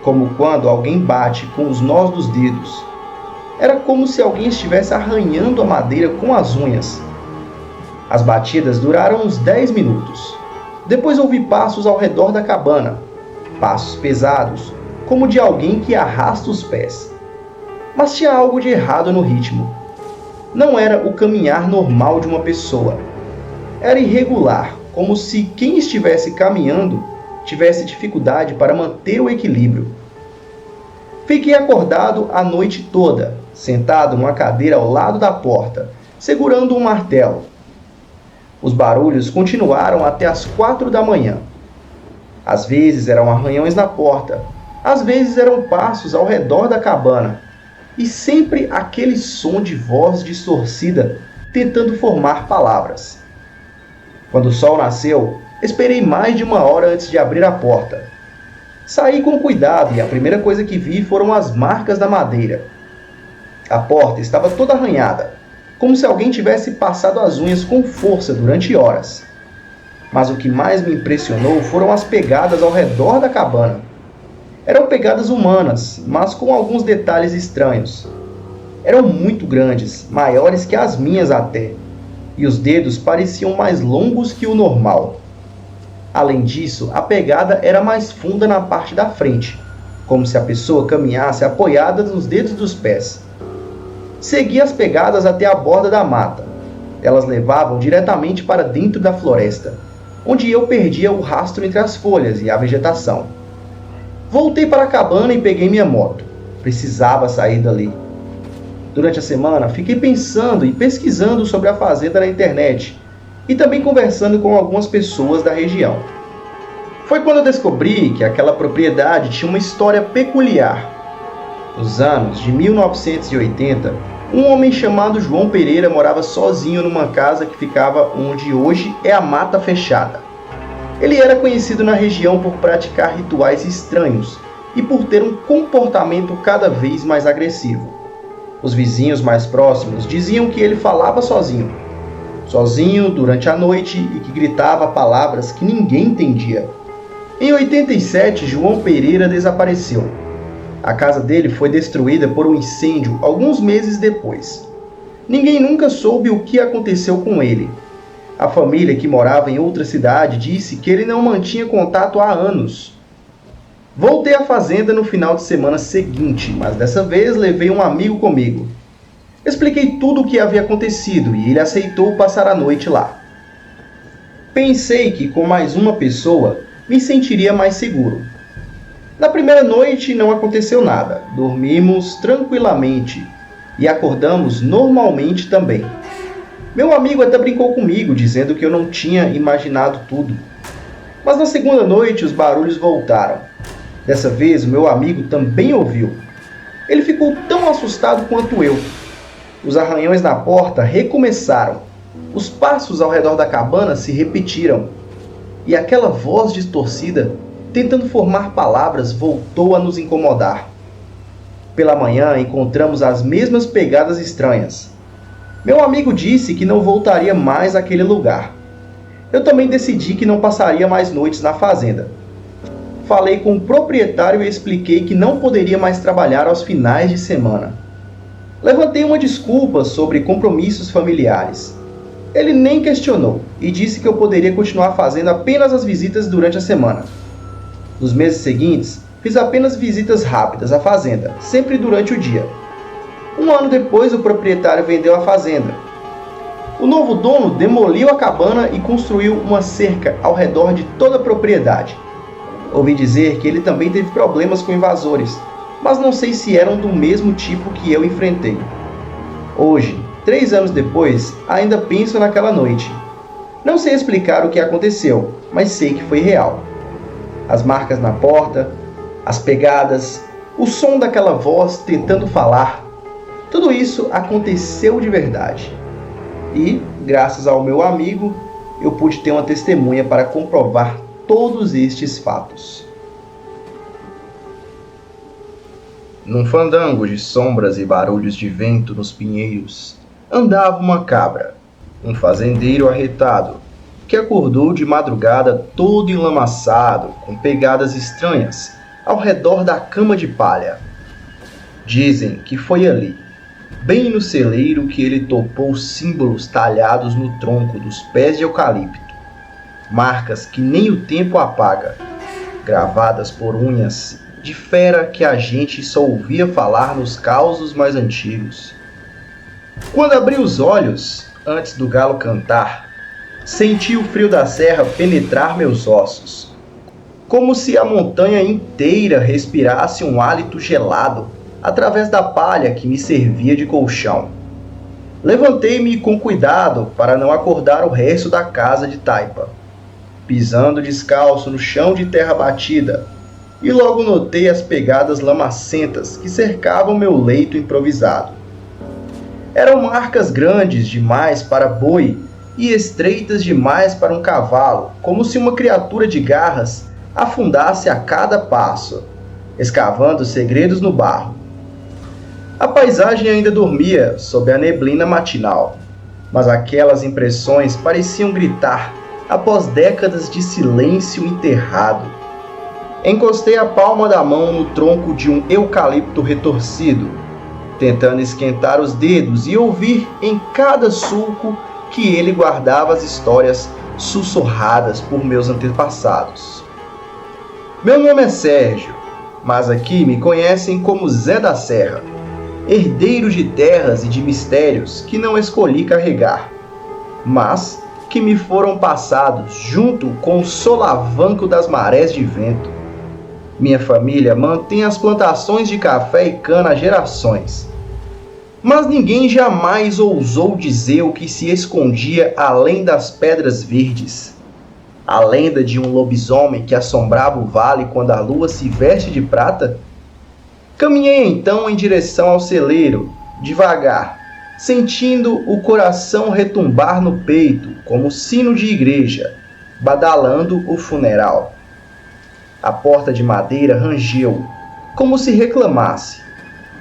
[SPEAKER 4] como quando alguém bate com os nós dos dedos. Era como se alguém estivesse arranhando a madeira com as unhas. As batidas duraram uns 10 minutos. Depois ouvi passos ao redor da cabana, passos pesados, como de alguém que arrasta os pés. Mas tinha algo de errado no ritmo. Não era o caminhar normal de uma pessoa. Era irregular, como se quem estivesse caminhando tivesse dificuldade para manter o equilíbrio. Fiquei acordado a noite toda, sentado numa cadeira ao lado da porta, segurando um martelo. Os barulhos continuaram até as 4 da manhã. Às vezes eram arranhões na porta, às vezes eram passos ao redor da cabana, e sempre aquele som de voz distorcida tentando formar palavras. Quando o sol nasceu, esperei mais de uma hora antes de abrir a porta. Saí com cuidado e a primeira coisa que vi foram as marcas da madeira. A porta estava toda arranhada, como se alguém tivesse passado as unhas com força durante horas. Mas o que mais me impressionou foram as pegadas ao redor da cabana. Eram pegadas humanas, mas com alguns detalhes estranhos. Eram muito grandes, maiores que as minhas até, e os dedos pareciam mais longos que o normal. Além disso, a pegada era mais funda na parte da frente, como se a pessoa caminhasse apoiada nos dedos dos pés. Segui as pegadas até a borda da mata. Elas levavam diretamente para dentro da floresta, onde eu perdia o rastro entre as folhas e a vegetação. Voltei para a cabana e peguei minha moto. Precisava sair dali. Durante a semana, fiquei pensando e pesquisando sobre a fazenda na internet e também conversando com algumas pessoas da região. Foi quando eu descobri que aquela propriedade tinha uma história peculiar. Nos anos de 1980, um homem chamado João Pereira morava sozinho numa casa que ficava onde hoje é a Mata Fechada. Ele era conhecido na região por praticar rituais estranhos e por ter um comportamento cada vez mais agressivo. Os vizinhos mais próximos diziam que ele falava sozinho durante a noite e que gritava palavras que ninguém entendia. Em 87, João Pereira desapareceu. A casa dele foi destruída por um incêndio alguns meses depois. Ninguém nunca soube o que aconteceu com ele. A família que morava em outra cidade disse que ele não mantinha contato há anos. Voltei à fazenda no final de semana seguinte, mas dessa vez levei um amigo comigo. Expliquei tudo o que havia acontecido e ele aceitou passar a noite lá. Pensei que com mais uma pessoa me sentiria mais seguro. Na primeira noite não aconteceu nada, dormimos tranquilamente e acordamos normalmente também. Meu amigo até brincou comigo, dizendo que eu não tinha imaginado tudo. Mas na segunda noite os barulhos voltaram. Dessa vez o meu amigo também ouviu. Ele ficou tão assustado quanto eu. Os arranhões na porta recomeçaram. Os passos ao redor da cabana se repetiram. E aquela voz distorcida, tentando formar palavras, voltou a nos incomodar. Pela manhã encontramos as mesmas pegadas estranhas. Meu amigo disse que não voltaria mais àquele lugar. Eu também decidi que não passaria mais noites na fazenda. Falei com o proprietário e expliquei que não poderia mais trabalhar aos finais de semana. Levantei uma desculpa sobre compromissos familiares. Ele nem questionou e disse que eu poderia continuar fazendo apenas as visitas durante a semana. Nos meses seguintes, fiz apenas visitas rápidas à fazenda, sempre durante o dia. Um ano depois, o proprietário vendeu a fazenda. O novo dono demoliu a cabana e construiu uma cerca ao redor de toda a propriedade. Ouvi dizer que ele também teve problemas com invasores, mas não sei se eram do mesmo tipo que eu enfrentei. Hoje, 3 anos depois, ainda penso naquela noite. Não sei explicar o que aconteceu, mas sei que foi real. As marcas na porta, as pegadas, o som daquela voz tentando falar, tudo isso aconteceu de verdade. E, graças ao meu amigo, eu pude ter uma testemunha para comprovar todos estes fatos. Num fandango de sombras e barulhos de vento nos pinheiros, andava uma cabra, um fazendeiro arretado, que acordou de madrugada todo enlamaçado, com pegadas estranhas, ao redor da cama de palha. Dizem que foi ali, bem no celeiro, que ele topou símbolos talhados no tronco dos pés de eucalipto, marcas que nem o tempo apaga, gravadas por unhas de fera que a gente só ouvia falar nos causos mais antigos. Quando abri os olhos, antes do galo cantar, senti o frio da serra penetrar meus ossos, como se a montanha inteira respirasse um hálito gelado através da palha que me servia de colchão. Levantei-me com cuidado para não acordar o resto da casa de taipa, pisando descalço no chão de terra batida, e logo notei as pegadas lamacentas que cercavam meu leito improvisado. Eram marcas grandes demais para boi e estreitas demais para um cavalo, como se uma criatura de garras afundasse a cada passo, escavando segredos no barro. A paisagem ainda dormia sob a neblina matinal, mas aquelas impressões pareciam gritar após décadas de silêncio enterrado. Encostei a palma da mão no tronco de um eucalipto retorcido, tentando esquentar os dedos e ouvir em cada sulco que ele guardava as histórias sussurradas por meus antepassados. Meu nome é Sérgio, mas aqui me conhecem como Zé da Serra, herdeiro de terras e de mistérios que não escolhi carregar, mas que me foram passados junto com o solavanco das marés de vento. Minha família mantém as plantações de café e cana há gerações, mas ninguém jamais ousou dizer o que se escondia além das pedras verdes. A lenda de um lobisomem que assombrava o vale quando a lua se veste de prata? Caminhei então em direção ao celeiro, devagar, sentindo o coração retumbar no peito como sino de igreja, badalando o funeral. A porta de madeira rangeu, como se reclamasse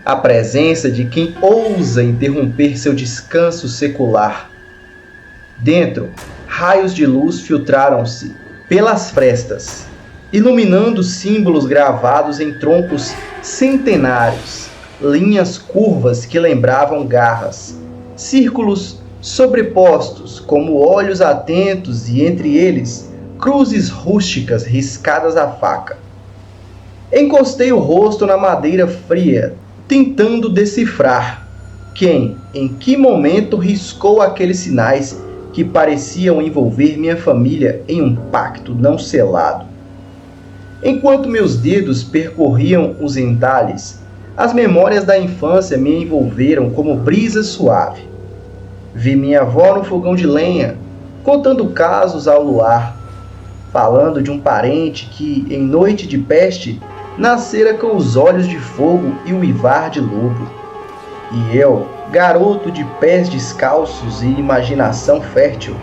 [SPEAKER 4] a presença de quem ousa interromper seu descanso secular. Dentro, raios de luz filtraram-se pelas frestas, iluminando símbolos gravados em troncos centenários, linhas curvas que lembravam garras, círculos sobrepostos como olhos atentos e entre eles cruzes rústicas riscadas à faca. Encostei o rosto na madeira fria, tentando decifrar quem, em que momento riscou aqueles sinais que pareciam envolver minha família em um pacto não selado. Enquanto meus dedos percorriam os entalhes, as memórias da infância me envolveram como brisa suave. Vi minha avó no fogão de lenha, contando casos ao luar, falando de um parente que, em noite de peste, nascera com os olhos de fogo e o uivar de lobo. E eu, garoto de pés descalços e imaginação fértil,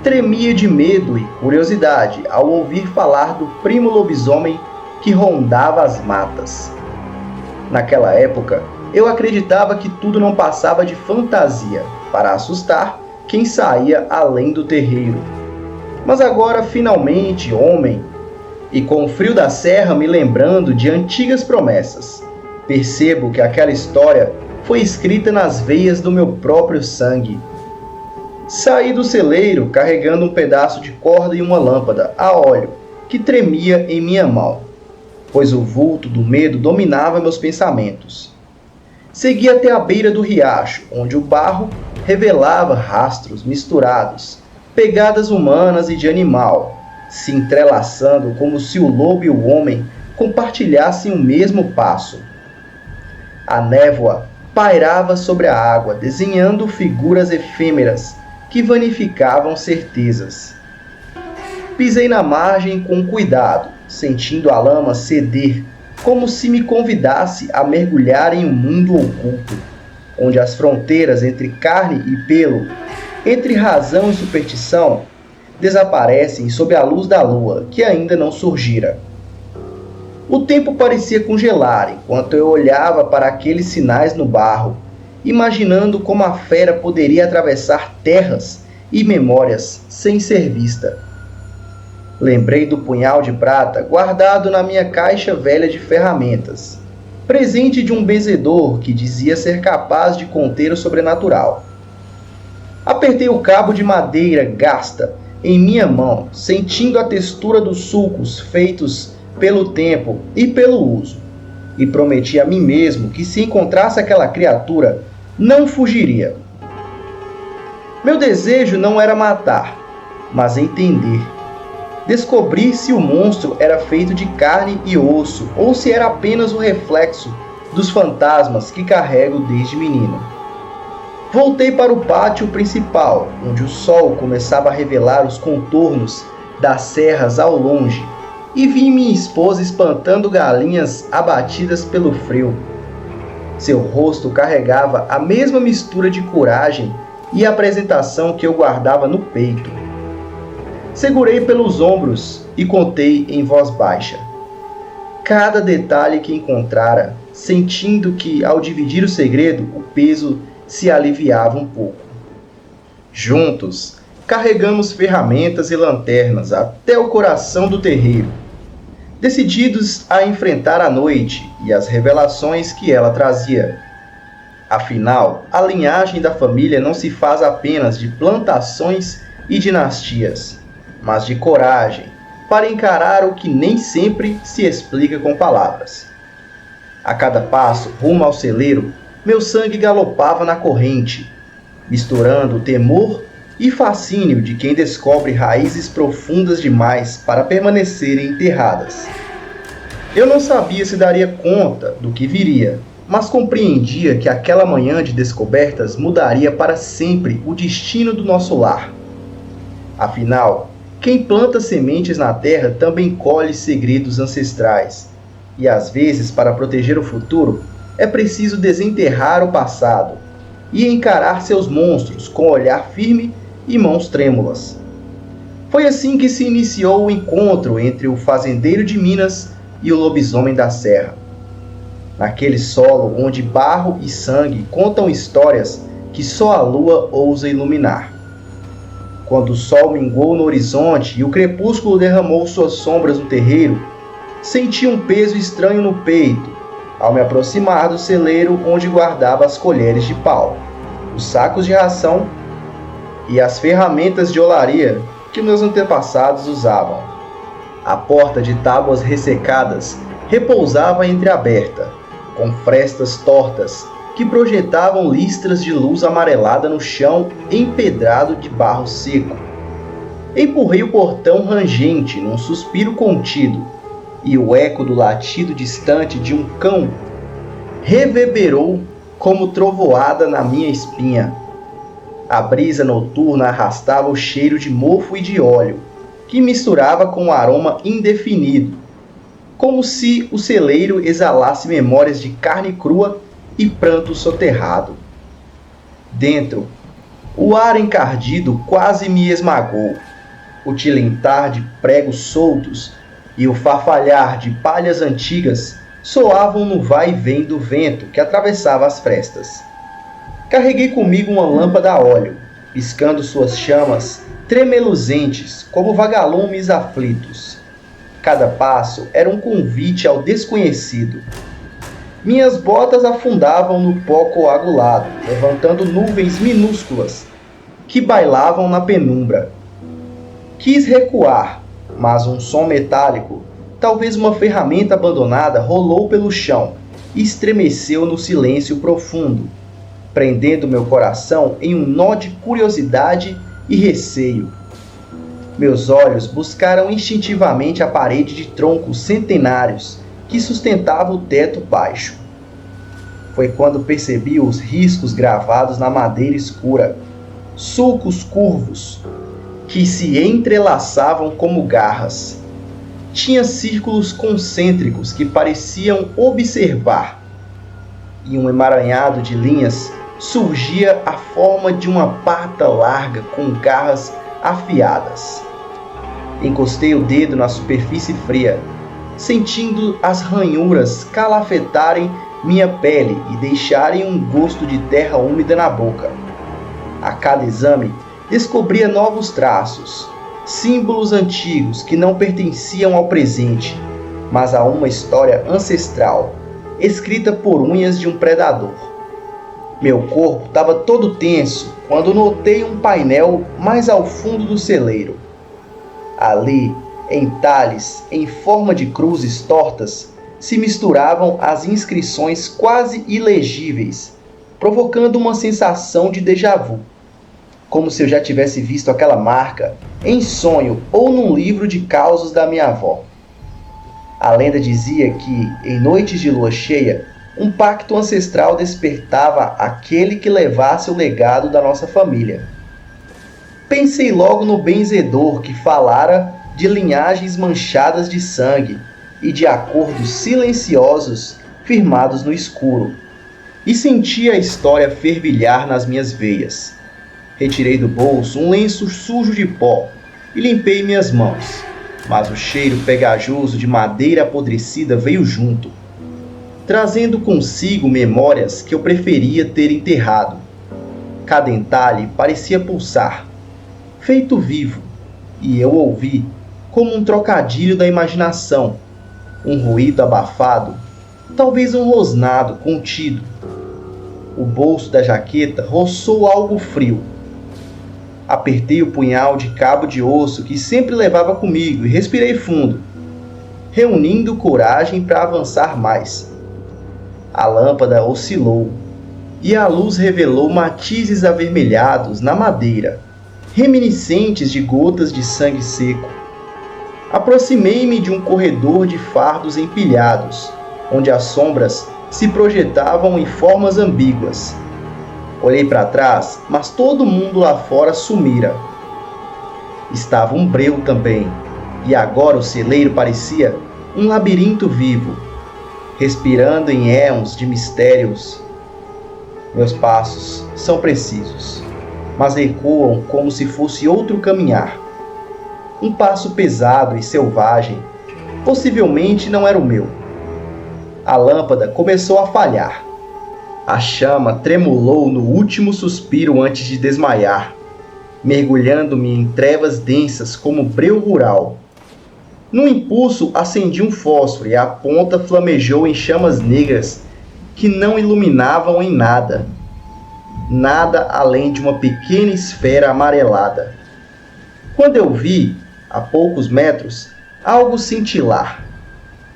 [SPEAKER 4] tremia de medo e curiosidade ao ouvir falar do primo lobisomem que rondava as matas. Naquela época, eu acreditava que tudo não passava de fantasia para assustar quem saía além do terreiro. Mas agora, finalmente, homem, e com o frio da serra me lembrando de antigas promessas, percebo que aquela história foi escrita nas veias do meu próprio sangue. Saí do celeiro carregando um pedaço de corda e uma lâmpada a óleo que tremia em minha mão. pois o vulto do medo dominava meus pensamentos. Segui até a beira do riacho, onde o barro revelava rastros misturados, pegadas humanas e de animal, se entrelaçando como se o lobo e o homem compartilhassem o mesmo passo. A névoa pairava sobre a água, desenhando figuras efêmeras que vanificavam certezas. Pisei na margem com cuidado, sentindo a lama ceder, como se me convidasse a mergulhar em um mundo oculto, onde as fronteiras entre carne e pelo, entre razão e superstição, desaparecem sob a luz da lua, que ainda não surgira. O tempo parecia congelar enquanto eu olhava para aqueles sinais no barro, imaginando como a fera poderia atravessar terras e memórias sem ser vista. Lembrei do punhal de prata guardado na minha caixa velha de ferramentas, presente de um benzedor que dizia ser capaz de conter o sobrenatural. Apertei o cabo de madeira gasta em minha mão, sentindo a textura dos sulcos feitos pelo tempo e pelo uso, e prometi a mim mesmo que se encontrasse aquela criatura, não fugiria. Meu desejo não era matar, mas entender. Descobrir se o monstro era feito de carne e osso ou se era apenas o reflexo dos fantasmas que carrego desde menino. Voltei para o pátio principal, onde o sol começava a revelar os contornos das serras ao longe, e vi minha esposa espantando galinhas abatidas pelo frio. Seu rosto carregava a mesma mistura de coragem e apresentação que eu guardava no peito. Segurei pelos ombros e contei em voz baixa cada detalhe que encontrara, sentindo que, ao dividir o segredo, o peso se aliviava um pouco. Juntos, carregamos ferramentas e lanternas até o coração do terreiro, decididos a enfrentar a noite e as revelações que ela trazia. Afinal, a linhagem da família não se faz apenas de plantações e dinastias, mas de coragem para encarar o que nem sempre se explica com palavras. A cada passo rumo ao celeiro, meu sangue galopava na corrente, misturando o temor e fascínio de quem descobre raízes profundas demais para permanecerem enterradas. Eu não sabia se daria conta do que viria, mas compreendia que aquela manhã de descobertas mudaria para sempre o destino do nosso lar. Afinal, quem planta sementes na terra também colhe segredos ancestrais, e às vezes, para proteger o futuro, é preciso desenterrar o passado e encarar seus monstros com olhar firme e mãos trêmulas. Foi assim que se iniciou o encontro entre o fazendeiro de Minas e o lobisomem da serra. Naquele solo onde barro e sangue contam histórias que só a lua ousa iluminar. Quando o sol minguou no horizonte e o crepúsculo derramou suas sombras no terreiro, senti um peso estranho no peito ao me aproximar do celeiro onde guardava as colheres de pau, os sacos de ração e as ferramentas de olaria que meus antepassados usavam. A porta de tábuas ressecadas repousava entreaberta, com frestas tortas que projetavam listras de luz amarelada no chão empedrado de barro seco. Empurrei o portão rangente num suspiro contido, e o eco do latido distante de um cão reverberou como trovoada na minha espinha. A brisa noturna arrastava o cheiro de mofo e de óleo, que misturava com um aroma indefinido, como se o celeiro exalasse memórias de carne crua e pranto soterrado. Dentro, o ar encardido quase me esmagou. O tilintar de pregos soltos e o farfalhar de palhas antigas soavam no vai e vem do vento que atravessava as frestas. Carreguei comigo uma lâmpada a óleo, piscando suas chamas tremeluzentes como vagalumes aflitos. Cada passo era um convite ao desconhecido. Minhas botas afundavam no pó coagulado, levantando nuvens minúsculas que bailavam na penumbra. Quis recuar, mas um som metálico talvez uma ferramenta abandonada rolou pelo chão e estremeceu no silêncio profundo, prendendo meu coração em um nó de curiosidade e receio. Meus olhos buscaram instintivamente a parede de troncos centenários que sustentava o teto baixo. Foi quando percebi os riscos gravados na madeira escura, sulcos curvos, que se entrelaçavam como garras. Tinha círculos concêntricos que pareciam observar, e um emaranhado de linhas surgia a forma de uma pata larga com garras afiadas. Encostei o dedo na superfície fria, sentindo as ranhuras calafetarem minha pele e deixarem um gosto de terra úmida na boca. A cada exame, descobria novos traços, símbolos antigos que não pertenciam ao presente, mas a uma história ancestral, escrita por unhas de um predador. Meu corpo estava todo tenso quando notei um painel mais ao fundo do celeiro. Ali, em talhes em forma de cruzes tortas, se misturavam as inscrições quase ilegíveis, provocando uma sensação de déjà vu, como se eu já tivesse visto aquela marca em sonho ou num livro de causos da minha avó. A lenda dizia que, em noites de lua cheia, um pacto ancestral despertava aquele que levasse o legado da nossa família. Pensei logo no benzedor que falara de linhagens manchadas de sangue e de acordos silenciosos firmados no escuro, e senti a história fervilhar nas minhas veias. Retirei do bolso um lenço sujo de pó e limpei minhas mãos, mas o cheiro pegajoso de madeira apodrecida veio junto, trazendo consigo memórias que eu preferia ter enterrado. Cada entalhe parecia pulsar, feito vivo, e eu ouvi, como um trocadilho da imaginação, um ruído abafado, talvez um rosnado contido. O bolso da jaqueta roçou algo frio. Apertei o punhal de cabo de osso que sempre levava comigo e respirei fundo, reunindo coragem para avançar mais. A lâmpada oscilou e a luz revelou matizes avermelhados na madeira, reminiscentes de gotas de sangue seco. Aproximei-me de um corredor de fardos empilhados, onde as sombras se projetavam em formas ambíguas. Olhei para trás, mas todo mundo lá fora sumira. Estava um breu também, e agora o celeiro parecia um labirinto vivo, respirando em éons de mistérios. Meus passos são precisos, mas ecoam como se fosse outro caminhar. Um passo pesado e selvagem, possivelmente não era o meu. A lâmpada começou a falhar. A chama tremulou no último suspiro antes de desmaiar, mergulhando-me em trevas densas como breu rural. Num impulso, acendi um fósforo e a ponta flamejou em chamas negras que não iluminavam em nada. Nada além de uma pequena esfera amarelada. Quando eu vi, a poucos metros, algo cintilar.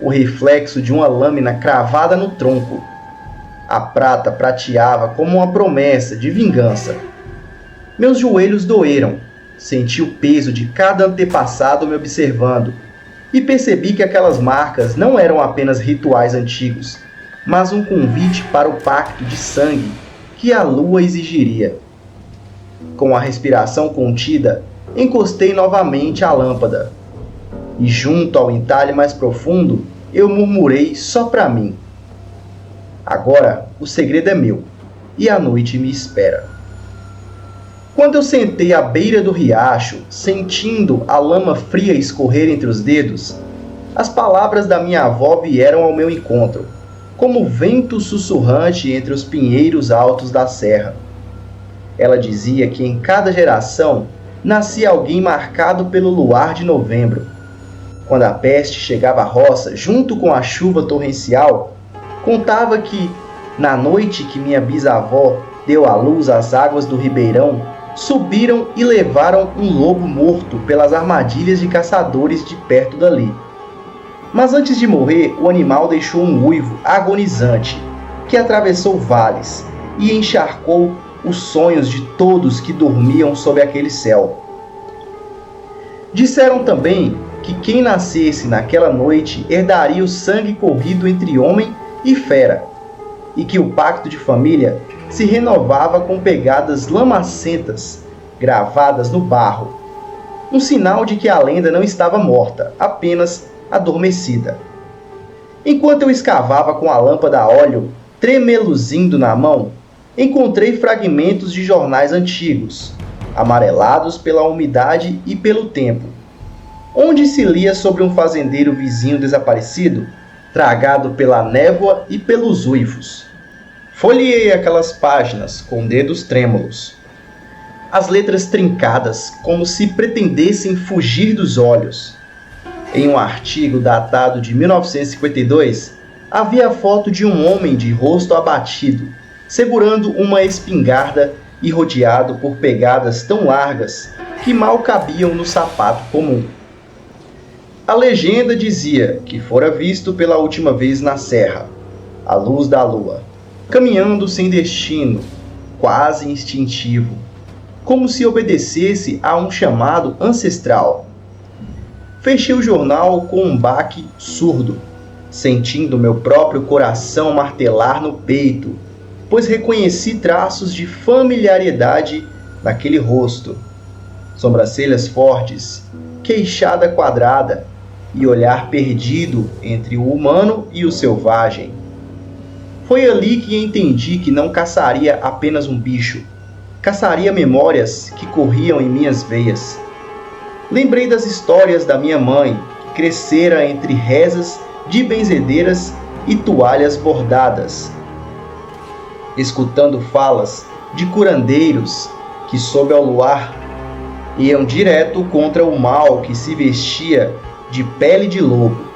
[SPEAKER 4] O reflexo de uma lâmina cravada no tronco. A prata prateava como uma promessa de vingança. Meus joelhos doeram. Senti o peso de cada antepassado me observando e percebi que aquelas marcas não eram apenas rituais antigos, mas um convite para o pacto de sangue que a lua exigiria. Com a respiração contida, encostei novamente a lâmpada. E junto ao entalhe mais profundo, eu murmurei só para mim. Agora o segredo é meu, e a noite me espera. Quando eu sentei à beira do riacho, sentindo a lama fria escorrer entre os dedos, as palavras da minha avó vieram ao meu encontro, como vento sussurrante entre os pinheiros altos da serra. Ela dizia que em cada geração nascia alguém marcado pelo luar de novembro. Quando a peste chegava à roça, junto com a chuva torrencial, contava que, na noite que minha bisavó deu à luz as águas do ribeirão, subiram e levaram um lobo morto pelas armadilhas de caçadores de perto dali. Mas antes de morrer, o animal deixou um uivo agonizante que atravessou vales e encharcou os sonhos de todos que dormiam sob aquele céu. Disseram também que quem nascesse naquela noite herdaria o sangue corrido entre homem e fera, e que o pacto de família se renovava com pegadas lamacentas gravadas no barro, um sinal de que a lenda não estava morta, apenas adormecida. Enquanto eu escavava com a lâmpada a óleo tremeluzindo na mão, encontrei fragmentos de jornais antigos, amarelados pela umidade e pelo tempo, onde se lia sobre um fazendeiro vizinho desaparecido, tragado pela névoa e pelos uivos. Folheei aquelas páginas com dedos trêmulos, as letras trincadas como se pretendessem fugir dos olhos. Em um artigo datado de 1952, havia a foto de um homem de rosto abatido, segurando uma espingarda e rodeado por pegadas tão largas que mal cabiam no sapato comum. A legenda dizia que fora visto pela última vez na serra, à luz da lua, caminhando sem destino, quase instintivo, como se obedecesse a um chamado ancestral. Fechei o jornal com um baque surdo, sentindo meu próprio coração martelar no peito, pois reconheci traços de familiaridade naquele rosto. Sobrancelhas fortes, queixada quadrada e olhar perdido entre o humano e o selvagem. Foi ali que entendi que não caçaria apenas um bicho, caçaria memórias que corriam em minhas veias. Lembrei das histórias da minha mãe, que crescera entre rezas de benzedeiras e toalhas bordadas, escutando falas de curandeiros que, sob ao luar, iam direto contra o mal que se vestia de pele de lobo.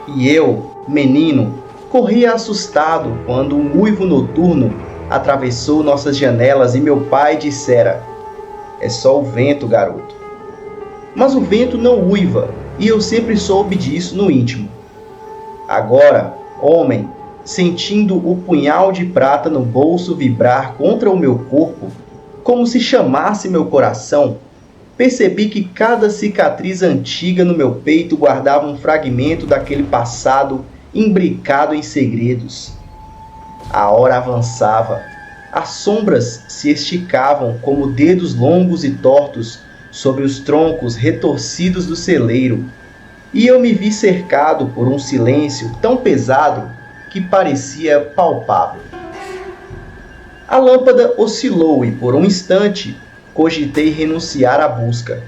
[SPEAKER 4] E eu, menino, corria assustado quando um uivo noturno atravessou nossas janelas e meu pai dissera: "É só o vento, garoto." Mas o vento não uiva, e eu sempre soube disso no íntimo. Agora, homem, sentindo o punhal de prata no bolso vibrar contra o meu corpo, como se chamasse meu coração, percebi que cada cicatriz antiga no meu peito guardava um fragmento daquele passado imbricado em segredos. A hora avançava, as sombras se esticavam como dedos longos e tortos sobre os troncos retorcidos do celeiro, e eu me vi cercado por um silêncio tão pesado que parecia palpável. A lâmpada oscilou e, por um instante, cogitei renunciar à busca,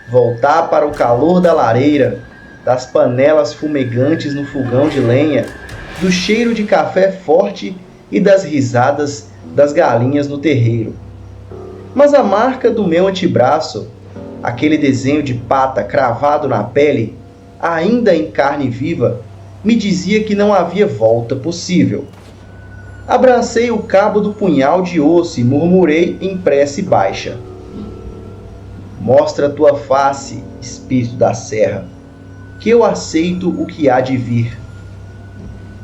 [SPEAKER 4] voltar para o calor da lareira, das panelas fumegantes no fogão de lenha, do cheiro de café forte e das risadas das galinhas no terreiro. Mas a marca do meu antebraço, aquele desenho de pata cravado na pele, ainda em carne viva, me dizia que não havia volta possível. Abracei o cabo do punhal de osso e murmurei em prece baixa: "Mostra tua face, espírito da serra, que eu aceito o que há de vir."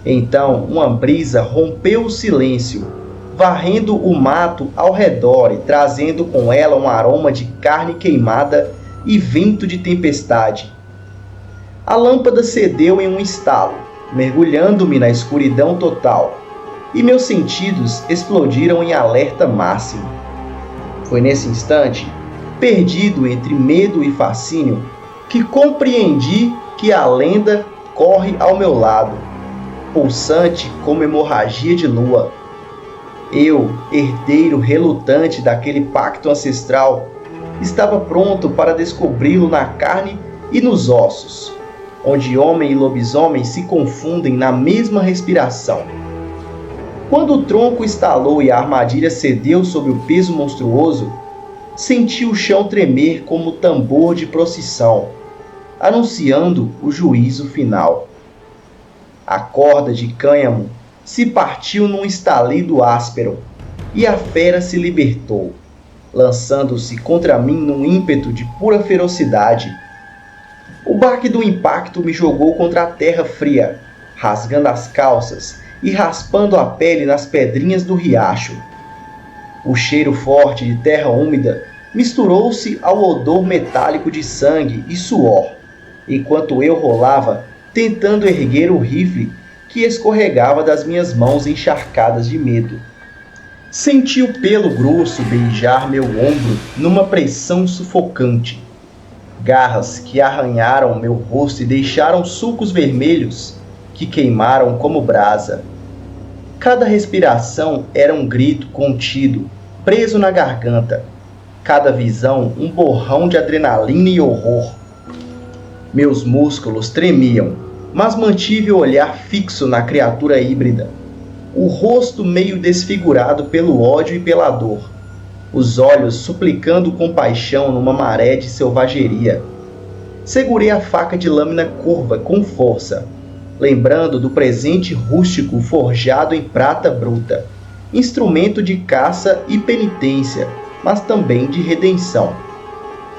[SPEAKER 4] Então uma brisa rompeu o silêncio, varrendo o mato ao redor e trazendo com ela um aroma de carne queimada e vento de tempestade. A lâmpada cedeu em um estalo, mergulhando-me na escuridão total, e meus sentidos explodiram em alerta máximo. Foi nesse instante, perdido entre medo e fascínio, que compreendi que a lenda corre ao meu lado, pulsante como hemorragia de lua. Eu, herdeiro relutante daquele pacto ancestral, estava pronto para descobri-lo na carne e nos ossos, onde homem e lobisomem se confundem na mesma respiração. Quando o tronco estalou e a armadilha cedeu sob o peso monstruoso, senti o chão tremer como tambor de procissão, anunciando o juízo final. A corda de cânhamo se partiu num estalido áspero, e a fera se libertou, lançando-se contra mim num ímpeto de pura ferocidade. O baque do impacto me jogou contra a terra fria, rasgando as calças e raspando a pele nas pedrinhas do riacho. O cheiro forte de terra úmida misturou-se ao odor metálico de sangue e suor, enquanto eu rolava tentando erguer o rifle que escorregava das minhas mãos encharcadas de medo. Senti o pelo grosso beijar meu ombro numa pressão sufocante. Garras que arranharam meu rosto e deixaram sulcos vermelhos que queimaram como brasa. Cada respiração era um grito contido, preso na garganta. Cada visão um borrão de adrenalina e horror. Meus músculos tremiam, mas mantive o olhar fixo na criatura híbrida. O rosto meio desfigurado pelo ódio e pela dor. Os olhos suplicando compaixão numa maré de selvageria. Segurei a faca de lâmina curva com força, lembrando do presente rústico forjado em prata bruta, instrumento de caça e penitência, mas também de redenção.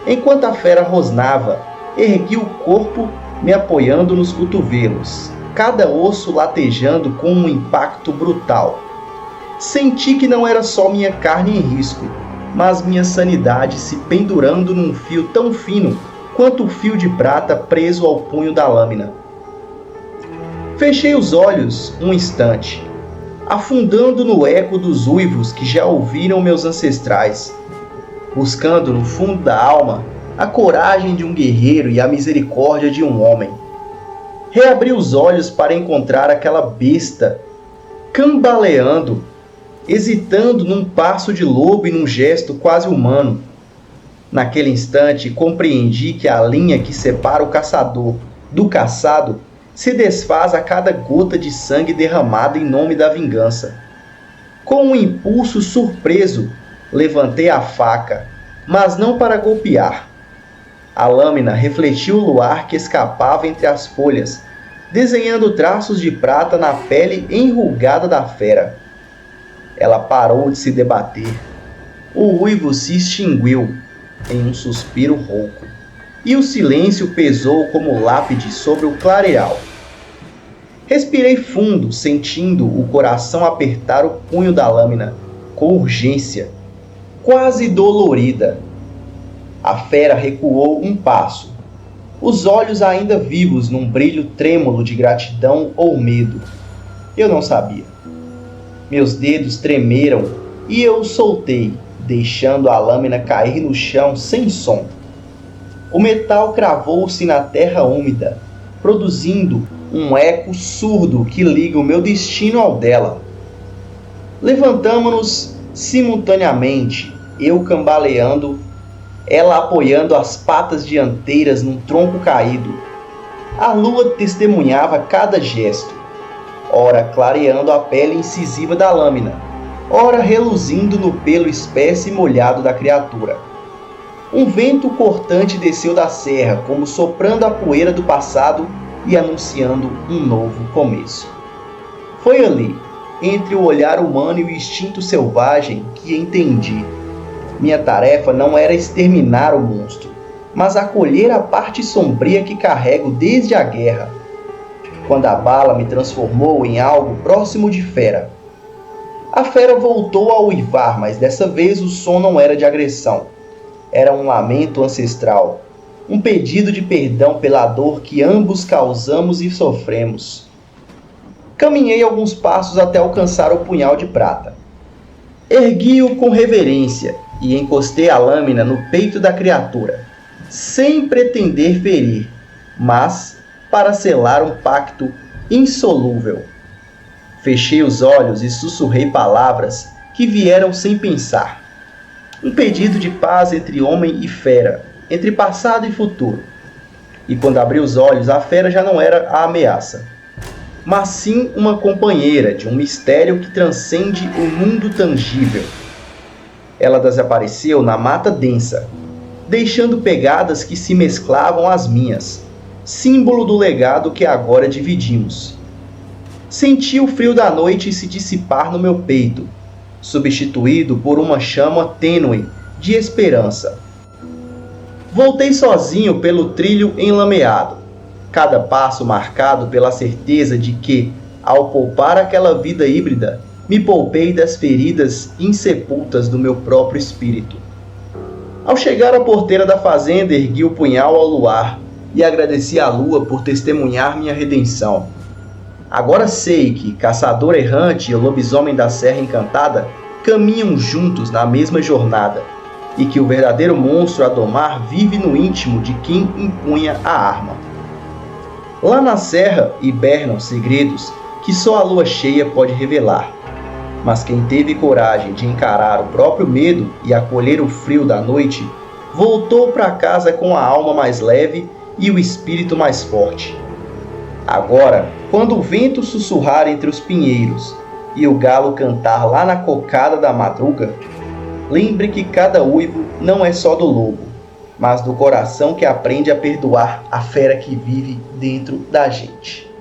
[SPEAKER 4] Enquanto a fera rosnava, ergui o corpo, me apoiando nos cotovelos, cada osso latejando com um impacto brutal. Senti que não era só minha carne em risco, mas minha sanidade se pendurando num fio tão fino quanto o fio de prata preso ao punho da lâmina. Fechei os olhos um instante, afundando no eco dos uivos que já ouviram meus ancestrais, buscando no fundo da alma a coragem de um guerreiro e a misericórdia de um homem. Reabri os olhos para encontrar aquela besta cambaleando, hesitando num passo de lobo e num gesto quase humano. Naquele instante, compreendi que a linha que separa o caçador do caçado se desfaz a cada gota de sangue derramada em nome da vingança. Com um impulso surpreso, levantei a faca, mas não para golpear. A lâmina refletiu o luar que escapava entre as folhas, desenhando traços de prata na pele enrugada da fera. Ela parou de se debater. O uivo se extinguiu em um suspiro rouco, e o silêncio pesou como lápide sobre o clareiral. Respirei fundo, sentindo o coração apertar o punho da lâmina, com urgência, quase dolorida. A fera recuou um passo, os olhos ainda vivos num brilho trêmulo de gratidão ou medo. Eu não sabia. Meus dedos tremeram e eu o soltei, deixando a lâmina cair no chão sem som. O metal cravou-se na terra úmida, produzindo um eco surdo que liga o meu destino ao dela. Levantamo-nos simultaneamente, eu cambaleando, ela apoiando as patas dianteiras num tronco caído. A lua testemunhava cada gesto, ora clareando a pele incisiva da lâmina, ora reluzindo no pelo espesso e molhado da criatura. Um vento cortante desceu da serra, como soprando a poeira do passado e anunciando um novo começo. Foi ali, entre o olhar humano e o instinto selvagem, que entendi. Minha tarefa não era exterminar o monstro, mas acolher a parte sombria que carrego desde a guerra, quando a bala me transformou em algo próximo de fera. A fera voltou a uivar, mas dessa vez o som não era de agressão. Era um lamento ancestral, um pedido de perdão pela dor que ambos causamos e sofremos. Caminhei alguns passos até alcançar o punhal de prata. Ergui-o com reverência e encostei a lâmina no peito da criatura, sem pretender ferir, mas para selar um pacto insolúvel. Fechei os olhos e sussurrei palavras que vieram sem pensar. Um pedido de paz entre homem e fera, entre passado e futuro. E quando abri os olhos, a fera já não era a ameaça, mas sim uma companheira de um mistério que transcende o mundo tangível. Ela desapareceu na mata densa, deixando pegadas que se mesclavam às minhas, símbolo do legado que agora dividimos. Senti o frio da noite se dissipar no meu peito, substituído por uma chama tênue de esperança. Voltei sozinho pelo trilho enlameado, cada passo marcado pela certeza de que, ao poupar aquela vida híbrida, me poupei das feridas insepultas do meu próprio espírito. Ao chegar à porteira da fazenda, ergui o punhal ao luar e agradeci à lua por testemunhar minha redenção. Agora sei que Caçador Errante e o Lobisomem da Serra Encantada caminham juntos na mesma jornada, e que o verdadeiro monstro a domar vive no íntimo de quem empunha a arma. Lá na serra hibernam segredos que só a lua cheia pode revelar, mas quem teve coragem de encarar o próprio medo e acolher o frio da noite, voltou para casa com a alma mais leve e o espírito mais forte. Agora, quando o vento sussurrar entre os pinheiros e o galo cantar lá na cocada da madruga, lembre que cada uivo não é só do lobo, mas do coração que aprende a perdoar a fera que vive dentro da gente.